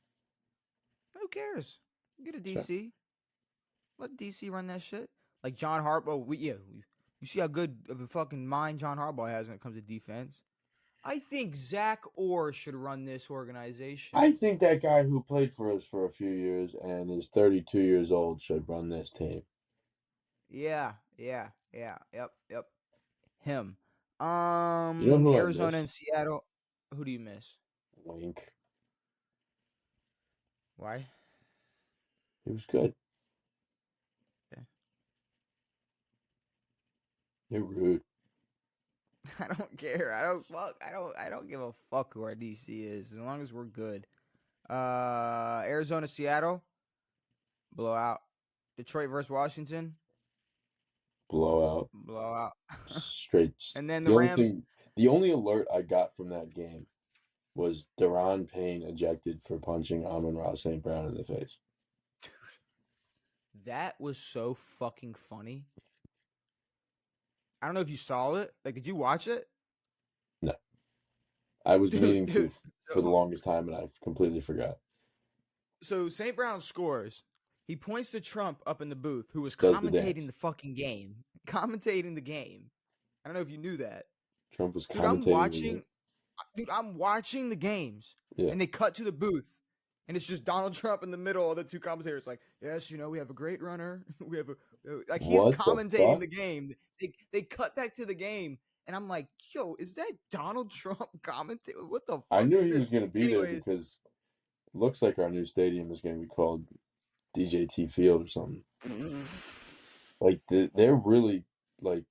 Who cares? Get a That's fair. DC. Let DC run that shit. Like John Harbaugh. You see how good of a fucking mind John Harbaugh has when it comes to defense. I think Zach Orr should run this organization. I think that guy who played for us for a few years and is 32 years old should run this team. Yeah. Yep. Him. You know who I Arizona miss? and Seattle. Who do you miss? Wink. Why? He was good. Okay. You're rude. I don't care. I don't give a fuck who our DC is as long as we're good. Arizona, Seattle, blowout. Detroit versus Washington, Blowout. blowout. Straight. And then the The only Rams. thing, the only alert I got from that game was Deron Payne ejected for punching Amon-Ra St. Brown in the face. That was so fucking funny. I don't know if you saw it. Like, did you watch it? No. I was meaning to Dude. for the longest time, and I completely forgot. So St. Brown scores. He points to Trump up in the booth, who was Does the commentating dance. the fucking game. Commentating the game. I don't know if you knew that. Trump was Dude, I'm commentating. watching. Dude, I'm watching the games, Yeah. and they cut to the booth, and it's just Donald Trump in the middle of the two commentators. Like, yes, we have a great runner. We have a like he's What the commentating fuck? the game. They cut back to the game, and I'm like, yo, is that Donald Trump commentating? What the I fuck knew is he this? was going to be there Anyways, because it looks like our new stadium is going to be called DJT Field or something. Like they're really like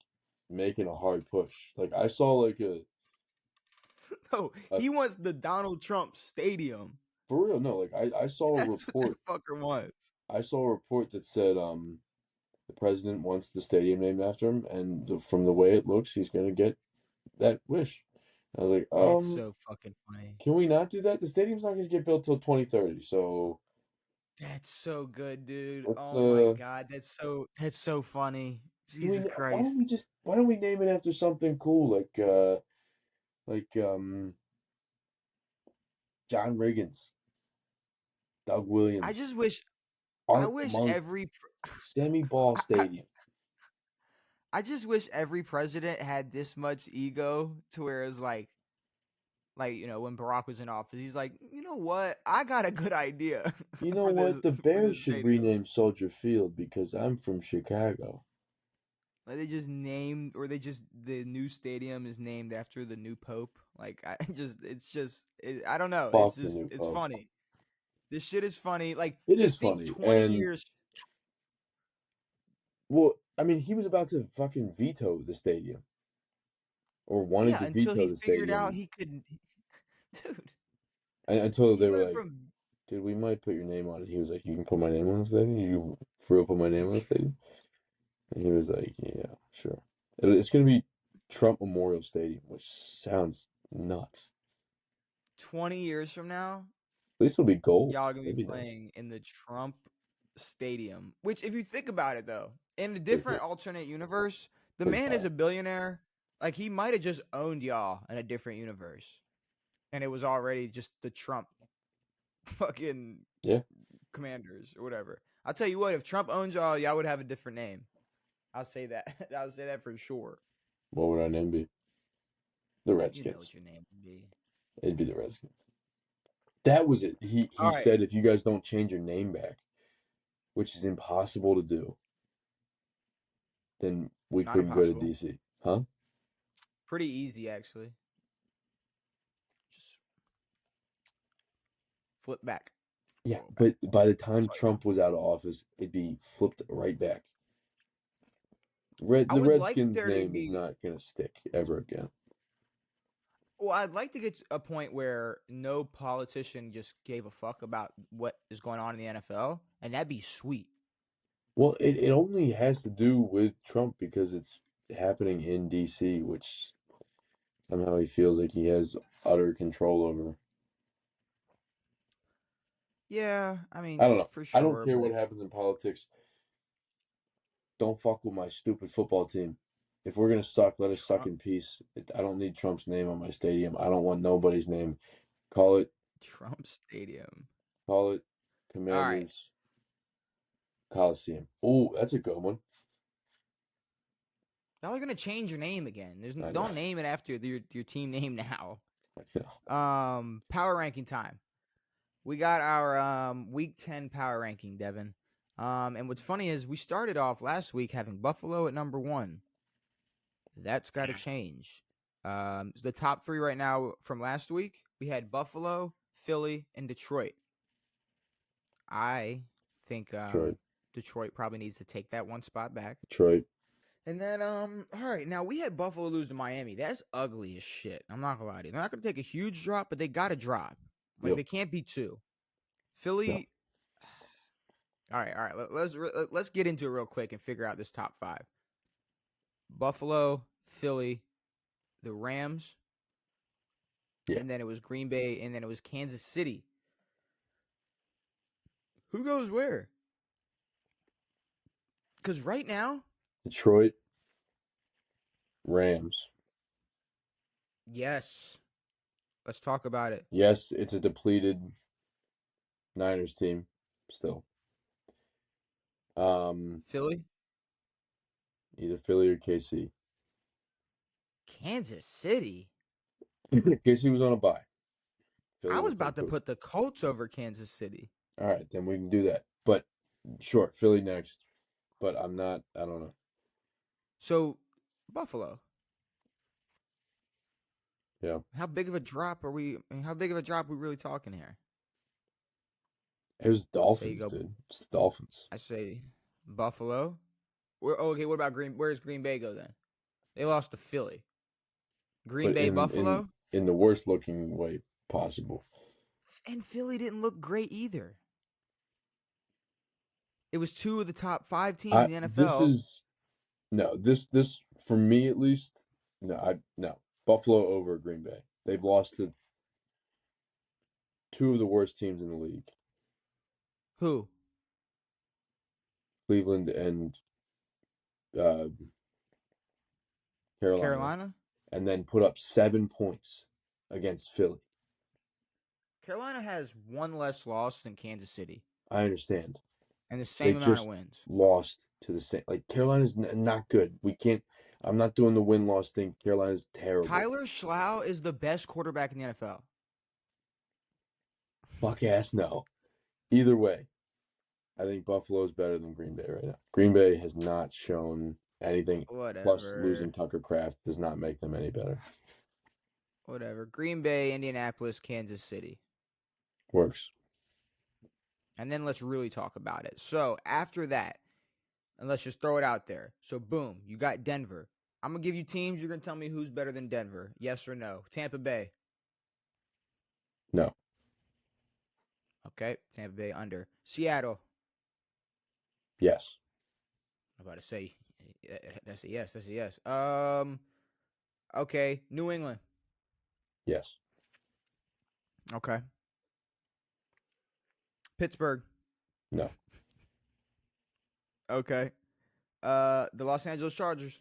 making a hard push. Like I saw like no, a he wants the Donald Trump Stadium. for real no like I saw a That's what that report. fucker wants. I saw a report that said the president wants the stadium named after him, and from the way it looks, he's going to get that wish. I was like, That's so fucking funny. can we not do that? The stadium's not going to get built till 2030, so That's so good, dude. let's Oh my god, that's so funny. can we Jesus why Christ. don't we just why don't we name it after something cool like John Riggins, Doug I Williams, just wish I Art wish Monk, every Sammy Ball Stadium. I just wish every president had this much ego to where it's like when Barack was in office, he's like, you know what? I got a good idea You know for what? The for Bears this should stadium. rename Soldier Field because I'm from Chicago. Like they just named, or they just the new stadium is named after the new pope. Like I don't know. Fuck the new It's Pope. funny. This shit is funny. Like It to is think funny, 20 and years. well, I mean, he was about to fucking veto the stadium, or wanted Yeah, to until he veto the figured out stadium he could. Dude, until he they were went like, from "Dude, we might put your name on it." He was like, "You can put my name on the stadium. You for real put my name on the stadium?" And he was like, "Yeah, sure." It's gonna be Trump Memorial Stadium, which sounds nuts. 20 years from now, At least it'll be gold. y'all gonna be That'd be nice. playing in the Trump Stadium. Which, if you think about it, though, in a different alternate universe, the Pretty man is fire. a billionaire. Like, he might have just owned y'all in a different universe. And it was already just the Trump fucking Yeah. Commanders or whatever. I'll tell you what, if Trump owns y'all would have a different name. I'll say that. I'll say that for sure. What would our name be? The You know Redskins. what your name would be. It'd be the Redskins. That was it. He All right. said if you guys don't change your name back, which is impossible to do, then we Not couldn't go to impossible. DC. Huh? Pretty easy, actually. Just flip back. Yeah, Roll but back. by the time Sorry. Trump was out of office, it'd be flipped right back. I The would like Redskins there to name is be. not gonna stick ever again. Well, I'd like to get to a point where no politician just gave a fuck about what is going on in the NFL, and that'd be sweet. Well, it only has to do with Trump because it's happening in DC, which somehow he feels like he has utter control over. Yeah, I mean, I don't know. for I don't sure, care but what happens in politics. Don't fuck with my stupid football team. If we're gonna suck, let us suck Trump, in peace. I don't need Trump's name on my stadium. I don't want nobody's name. Call it Trump Stadium. All right, Commanders Coliseum. Oh, that's a good one. y'all are gonna change your name again. I know. Don't name it after your team name now. I know. Power ranking time. We got our week 10 power ranking, Devin. And what's funny is we started off last week having Buffalo at number 1. That's got to change. The top 3 right now from last week, we had Buffalo, Philly, and Detroit. I think Detroit probably needs to take that one spot back. Detroit. And then, all right, now we had Buffalo lose to Miami. That's ugly as shit. I'm not gonna lie to you. They're not gonna take a huge drop, but they got to drop. Like, Yep. they can't be 2. Philly. All right. Let's get into it real quick and figure out this top 5. Buffalo, Philly, the Rams, and then it was Green Bay, and then it was Kansas City. Who goes where? Because right now, Detroit. Rams. yes. Let's talk about it. Yes, it's a depleted Niners team still. Philly, Either Philly or KC. Kansas City. KC was on a bye. Philly I was was about to number 2. put the Colts over Kansas City. All right, then we can do that. But sure, Philly next. But I don't know. So, Buffalo. Yeah. How big of a drop are we? How big of a drop are we really talking here? It was Dolphins, go- dude. It's the Dolphins. I say Buffalo. Okay, what about Where's Green Bay go then? They lost to Philly. Green But Bay, Buffalo. in the worst looking way possible. And Philly didn't look great either. It was 2 of the top 5 teams in the NFL. This for me at least. No. Buffalo over Green Bay. They've lost to 2 of the worst teams in the league. Who? Cleveland and Carolina. And then put up 7 points against Philly. Carolina has 1 less loss than Kansas City. I understand. And the same amount of wins. Lost to the same. Like, Carolina's not good. We can't. I'm not doing the win-loss thing. Carolina's terrible. Tyler Schlau is the best quarterback in the NFL. Fuck ass no. Either way, I think Buffalo's better than Green Bay right now. Green Bay has not shown anything. Whatever. Plus, losing Tucker Kraft does not make them any better. Whatever. Green Bay, Indianapolis, Kansas City. Works. And then let's really talk about it. So after that, and let's just throw it out there. So boom, you got Denver. I'm going to give you teams. You're going to tell me who's better than Denver. Yes or no? Tampa Bay. No. Okay. Tampa Bay under. Seattle. Yes. I'm about to say that's a yes. That's a yes. Okay. New England. Yes. Okay. Pittsburgh. No. Okay. The Los Angeles Chargers.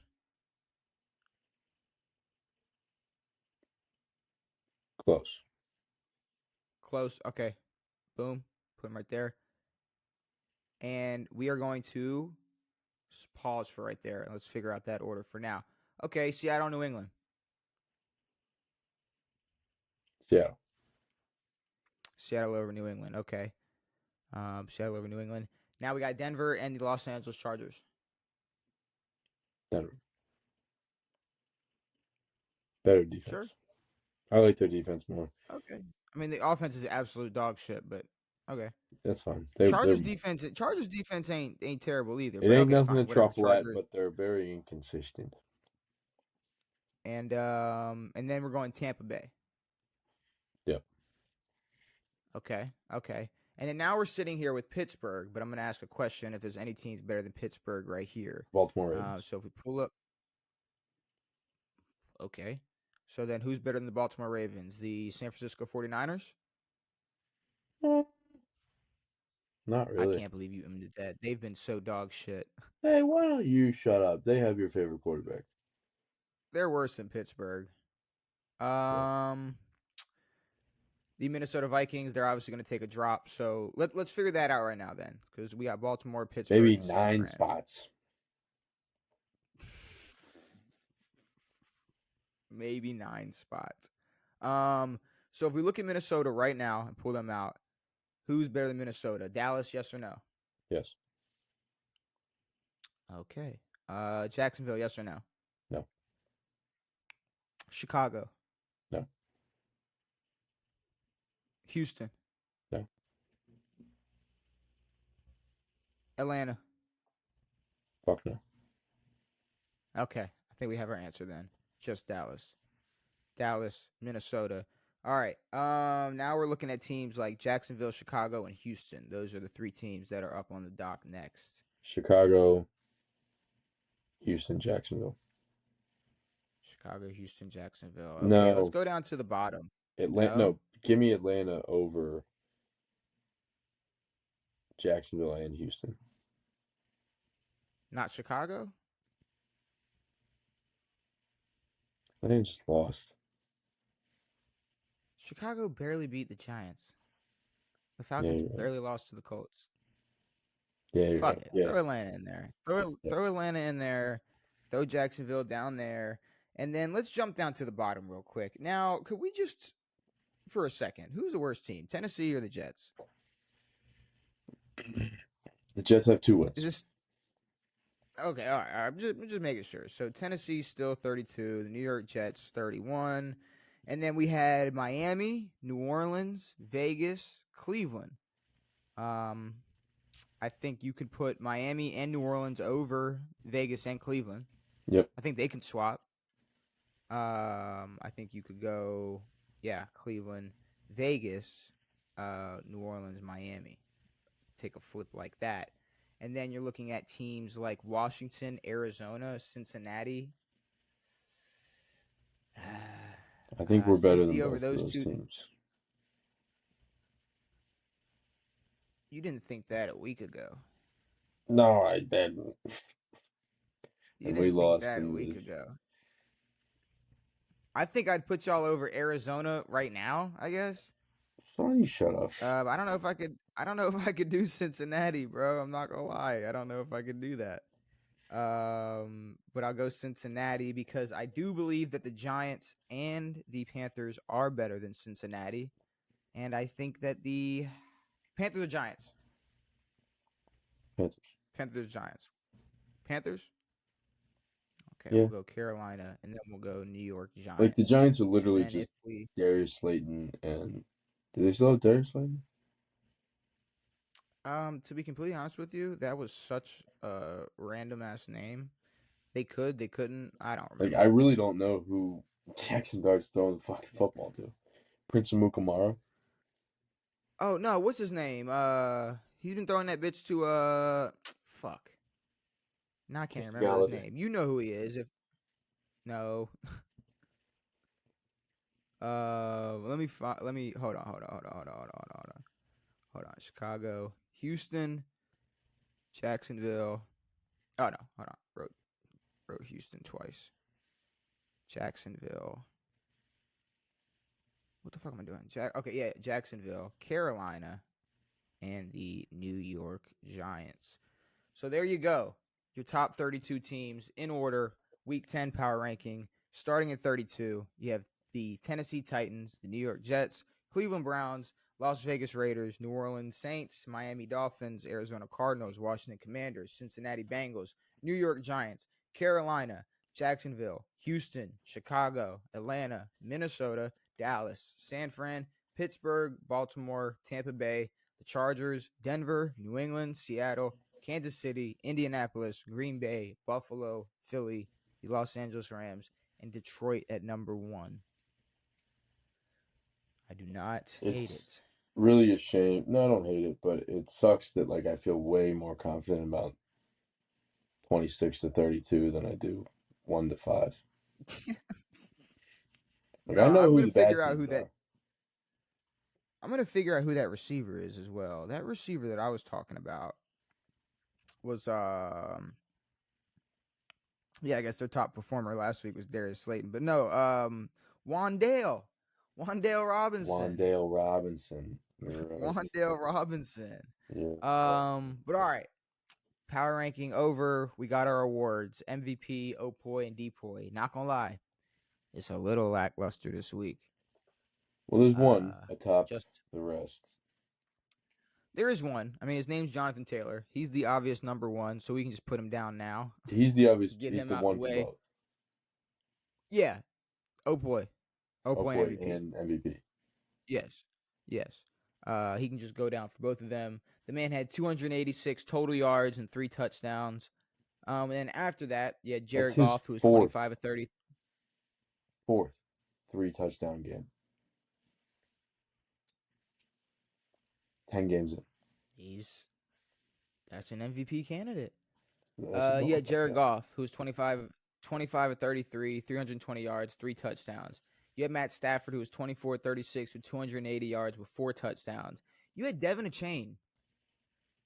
Close. Close. Okay. Boom. Put them right there. And we are going to pause for right there. And let's figure out that order for now. Okay. Seattle, New England. Seattle. Seattle over New England. Okay. Seattle over New England. Now we got Denver and the Los Angeles Chargers. Denver. Better defense. Sure. I like their defense more. Okay. I mean, the offense is absolute dog shit, but okay. That's fine. Chargers defense ain't terrible either. It But ain't okay, nothing fine, to whatever. truffle at, Chargers. but they're very inconsistent. And then we're going Tampa Bay. Yep. Okay. And then now we're sitting here with Pittsburgh, but I'm going to ask a question if there's any teams better than Pittsburgh right here. Baltimore Ravens. So if we pull up. Okay. So then who's better than the Baltimore Ravens? The San Francisco 49ers? Not really. I can't believe you admitted that. They've been so dog shit. Hey, why don't you shut up? They have your favorite quarterback. They're worse than Pittsburgh. The Minnesota Vikings, they're obviously going to take a drop. So let's figure that out right now then, because we got Baltimore, Pittsburgh, Maybe and San 9 Fran. spots. Maybe 9 spots. So if we look at Minnesota right now and pull them out, who's better than Minnesota? Dallas, yes or no? Yes. Okay. Jacksonville, yes or no? No. Chicago. No. Houston. No. Atlanta. Fuck no. Okay. I think we have our answer then. Just Dallas. Dallas, Minnesota. All right. Now we're looking at teams like Jacksonville, Chicago, and Houston. Those are the 3 teams that are up on the dock next. Chicago, Houston, Jacksonville. Chicago, Houston, Jacksonville. Okay, No. let's go down to the bottom. Atlanta. No, give me Atlanta over Jacksonville and Houston. Not Chicago? I think just lost. Chicago barely beat the Giants. The Falcons barely lost to the Colts. Yeah, you're Fuck right. it. Yeah. Throw Atlanta in there. Throw Atlanta in there. Throw Jacksonville down there. And then let's jump down to the bottom real quick. Now, could we just, for a second, who's the worst team? Tennessee or the Jets? The Jets have 2 wins. Is this okay? All right. I'm just making sure. So Tennessee's still 32. The New York Jets 31. And then we had Miami, New Orleans, Vegas, Cleveland. I think you could put Miami and New Orleans over Vegas and Cleveland. Yep. I think they can swap. I think you could go, Cleveland, Vegas, New Orleans, Miami. Take a flip like that. And then you're looking at teams like Washington, Arizona, Cincinnati. I think we're better than Cincy both over of those those 2 teams. You didn't think that a week ago. No, I didn't. You And didn't we think lost that a in week the- ago. I think I'd put y'all over Arizona right now, I guess. Why don't you shut up? I don't know if I could. I don't know if I could do Cincinnati, bro. I'm not gonna lie. I don't know if I could do that. But I'll go Cincinnati because I do believe that the Giants and the Panthers are better than Cincinnati, and I think that the Panthers or Giants. Panthers. Panthers, Giants. Panthers. Okay, Yeah. we'll go Carolina, and then we'll go New York Giants. Like the Giants are literally And then just if we, Darius Slayton and do they still have Darius Slayton? to be completely honest with you, that was such a random ass name. They could, they couldn't. I don't remember. Like I really don't know who Jackson Dart's throwing the fucking football to. Prince Amukamara? Oh no, what's his name? He's been throwing that bitch to fuck. Now I can't remember his Galladay. name. You know who he is. If no. Let me hold on. Chicago, Houston, Jacksonville, Oh no, hold on. Wrote Houston twice. Jacksonville. What the fuck am I doing? Jacksonville, Carolina, and the New York Giants. So there you go. Your top 32 teams in order. Week 10 power ranking. Starting at 32, you have the Tennessee Titans, the New York Jets, Cleveland Browns, Las Vegas Raiders, New Orleans Saints, Miami Dolphins, Arizona Cardinals, Washington Commanders, Cincinnati Bengals, New York Giants, Carolina, Jacksonville, Houston, Chicago, Atlanta, Minnesota, Dallas, San Fran, Pittsburgh, Baltimore, Tampa Bay, the Chargers, Denver, New England, Seattle, Kansas City, Indianapolis, Green Bay, Buffalo, Philly, the Los Angeles Rams, and Detroit at number 1. I do not hate It's it. really a shame. No, I don't hate it, but it sucks that like I feel way more confident about 26 to 32 than I do 1 to 5. Like No, I know I'm who gonna the bad figure out teams who that. are. I'm gonna figure out who that receiver is as well. That receiver that I was talking about was yeah, I guess their top performer last week was Darius Slayton, but no, Wandale, Wandale Robinson, Wandale Robinson. You're right. Wandale Robinson. You're But all right, power ranking over. We got our awards: MVP, Opoy, and Depoy. Not gonna lie, it's a little lackluster this week. Well, there's one Uh, atop just the rest. There is one. I mean, his name's Jonathan Taylor. He's the obvious number 1, so we can just put him down now. He's the obvious. Get He's him the out the one for way. both. Yeah. Oh boy. Oh and boy, MVP. and MVP. Yes. He can just go down for both of them. The man had 286 total yards and 3 touchdowns. And then after that, yeah, That's Jared his Goff, who was fourth 25 of 30. 3-touchdown game. 10 games in. That's an MVP candidate. That's a Yeah, ballpark, Jared yeah. Goff, who's 25 of 33, 320 yards, 3 touchdowns. You had Matt Stafford, who was 24 of 36 with 280 yards with 4 touchdowns. You had Devin Achane,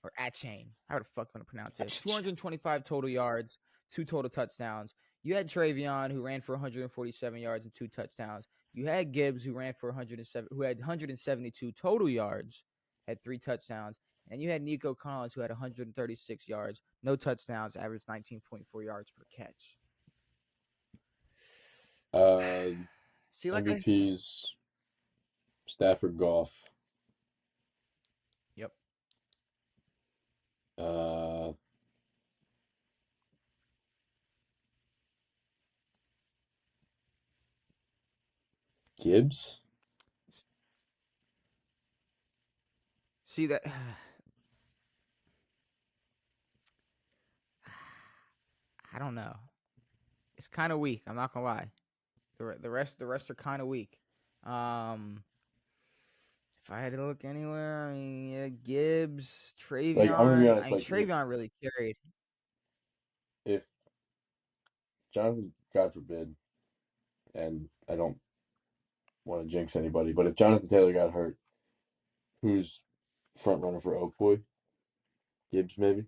or Achane, how the fuck am I going to pronounce it? 225 total yards, 2 total touchdowns. You had Travion, who ran for 147 yards and 2 touchdowns. You had Gibbs, who ran for 107, who had 172 total yards, had 3 touchdowns. And you had Nico Collins, who had 136 yards, no touchdowns, averaged 19.4 yards per catch. See, like MVP's Stafford, Goff. Yep. Gibbs. See that. I don't know. It's kind of weak. I'm not gonna lie. The rest are kind of weak. If I had to look anywhere, I mean, yeah, Gibbs, Travion. Like I'm gonna be honest. I mean, Like Travion really carried. if Jonathan, God forbid, and I don't want to jinx anybody, but if Jonathan Taylor got hurt, who's front runner for Oakboy? Gibbs, maybe.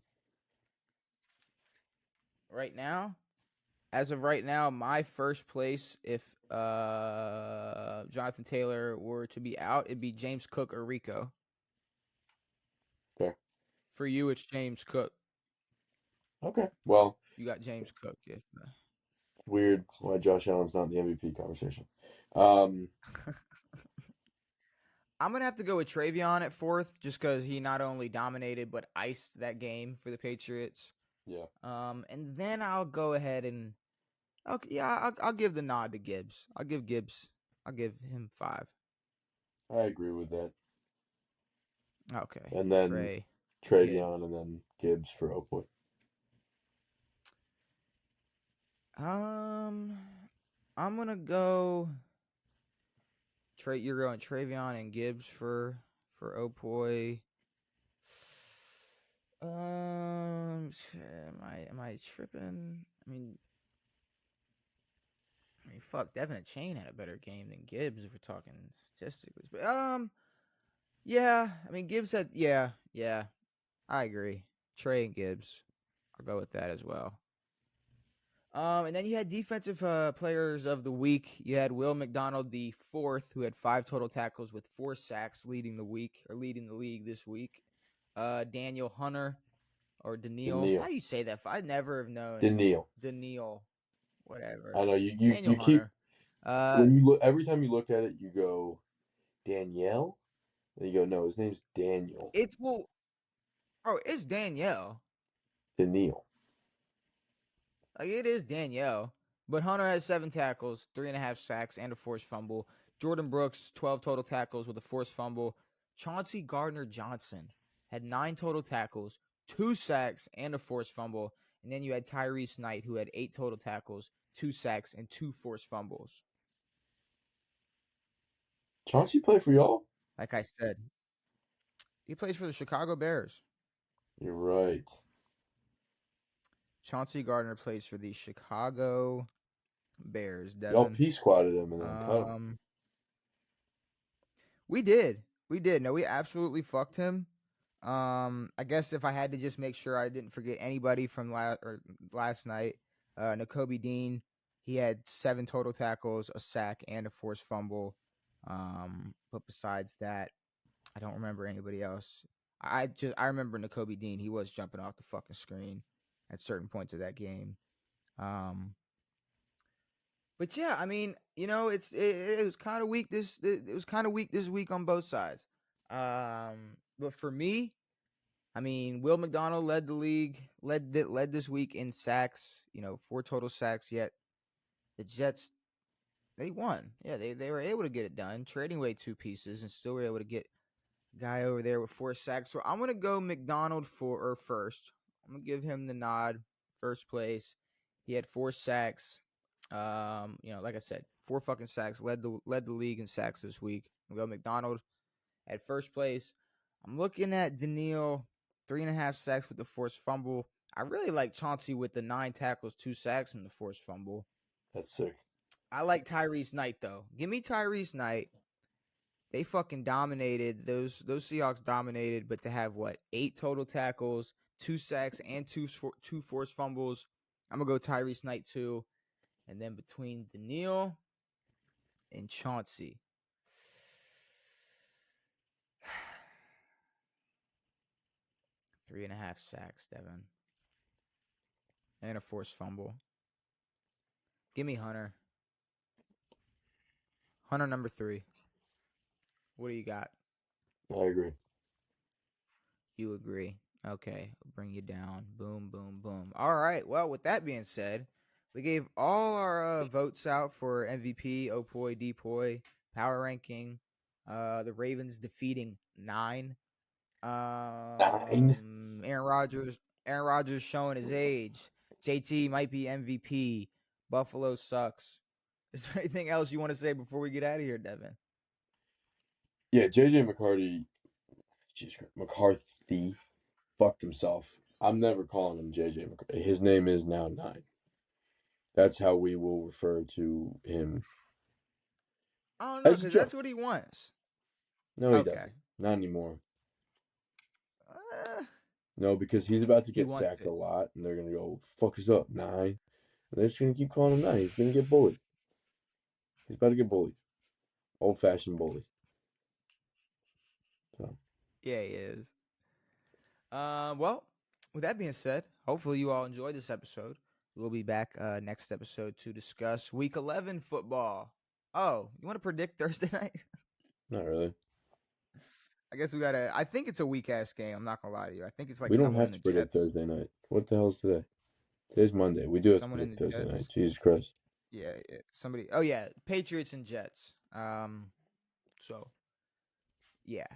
Right now, as of right now, my first place, if Jonathan Taylor were to be out, it'd be James Cook or Rico. Fair. For you, it's James Cook. Okay. Well, You got James Cook. Yes. weird why Josh Allen's not in the MVP conversation. I'm gonna have to go with Travion at 4th, just because he not only dominated but iced that game for the Patriots. Yeah. And then I'll go ahead and, I'll give the nod to Gibbs. I'll give him 5. I agree with that. Okay. And then Gibbs. Travion, and then Gibbs for Oakwood. I'm gonna go. You're going Travion and Gibbs for Opoy. Am I tripping? I mean, fuck. Devin Achane had a better game than Gibbs if we're talking statistically. But yeah. I mean, Gibbs had yeah. I agree. Trey and Gibbs. I'll go with that as well. And then you had defensive players of the week. You had Will McDonald the fourth, who had 5 total tackles with 4 sacks, leading the league this week. Daniel Hunter or Daniil. How Daniil. do you say that? I never have known. Daniil. Daniil. Whatever. I know Daniel you keep Hunter. when you look every time you look at it, you go Danielle. And you go, no, his name's Daniel. It's well, bro. It's Danielle. Daniil. Like it is Danielle. But Hunter has 7 tackles, 3.5 sacks, and a forced fumble. Jordan Brooks, 12 total tackles with a forced fumble. Chauncey Gardner-Johnson had 9 total tackles, 2 sacks, and a forced fumble. And then you had Tyrese Knight, who had 8 total tackles, 2 sacks, and 2 forced fumbles. Chauncey play for y'all? Like I said, he plays for the Chicago Bears. You're right. Chauncey Gardner plays for the Chicago Bears. Devin. Y'all P-squatted him and then cut him. We did. No, we absolutely fucked him. I guess if I had to just make sure I didn't forget anybody from last night, Nakobe Dean, he had 7 total tackles, a sack, and a forced fumble. But besides that, I don't remember anybody else. I remember Nakobe Dean. He was jumping off the fucking screen at certain points of that game. But yeah, I mean, you know, it was kind of weak. It was kind of weak this week on both sides. But for me, I mean, Will McDonald led the league, led this week in sacks. 4 total sacks. Yet the Jets, they won. Yeah, they were able to get it done, trading away 2 pieces, and still were able to get a guy over there with 4 sacks. So I'm gonna go McDonald first. I'm gonna give him the nod, first place. He had 4 sacks. Like I said, 4 fucking sacks, led the league in sacks this week. We'll go McDonald at first place. I'm looking at Daniil, 3.5 sacks with the forced fumble. I really like Chauncey with the 9 tackles, 2 sacks, and the forced fumble. That's sick. I like Tyrese Knight though. Give me Tyrese Knight. They fucking dominated. Those Seahawks dominated, but to have 8 total tackles, 2 sacks, and two forced fumbles, I'm gonna go Tyrese Knight too. And then between Daniil and Chauncey, 3.5 sacks, Devin, and a forced fumble. Give me Hunter. Hunter number 3. What do you got? I agree. You agree. Okay, I'll bring you down. Boom, boom, boom. All right. Well, with that being said, we gave all our votes out for MVP, Opoy, Depoy, power ranking. The Ravens defeating 9. 9. Aaron Rodgers showing his age. JT might be MVP. Buffalo sucks. Is there anything else you want to say before we get out of here, Devin? Yeah, JJ McCarthy fucked himself. I'm never calling him JJ McCarthy. His name is now 9. That's how we will refer to him. I don't know, because that's what he wants. No, he doesn't. Not anymore. No, because he's about to get sacked a lot, and they're going to go, fuck us up, 9. And they're just going to keep calling him 9. He's going to get bullied. He's about to get bullied. Old-fashioned bully. So. Yeah, he is. Well, with that being said, hopefully you all enjoyed this episode. We'll be back next episode to discuss Week 11 football. Oh, you want to predict Thursday night? Not really. I guess we gotta. I think it's a weak ass game. I'm not gonna lie to you. I think it's like we don't have to predict Jets. Thursday night. What the hell is today? Today's Monday. We do have to predict Thursday night. Jesus Christ. Yeah, somebody. Oh yeah, Patriots and Jets. So yeah,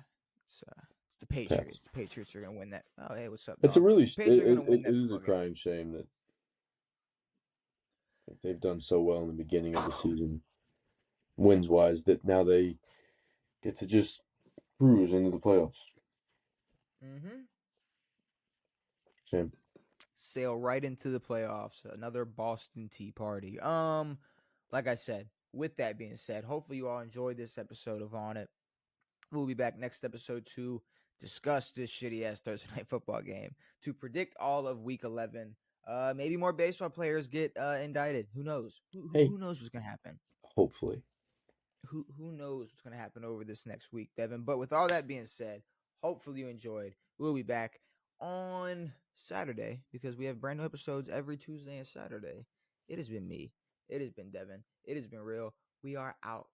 it's the Patriots. Pats. The Patriots are gonna win that. Oh hey, what's up? It's a really. It is a crying shame that they've done so well in the beginning of the season, wins wise, that now they get to just cruise into the playoffs. Mm-hmm. Shame. Sail right into the playoffs. Another Boston Tea Party. Like I said, with that being said, hopefully you all enjoyed this episode of On It. We'll be back next episode to discuss this shitty ass Thursday night football game, to predict all of Week 11. Maybe more baseball players get indicted. Who knows? Hey, Who knows what's gonna happen? hopefully. Who knows what's gonna happen over this next week, Devin? But with all that being said, hopefully you enjoyed. We'll be back on Saturday because we have brand new episodes every Tuesday and Saturday. It has been me. It has been Devin. It has been real. We are out.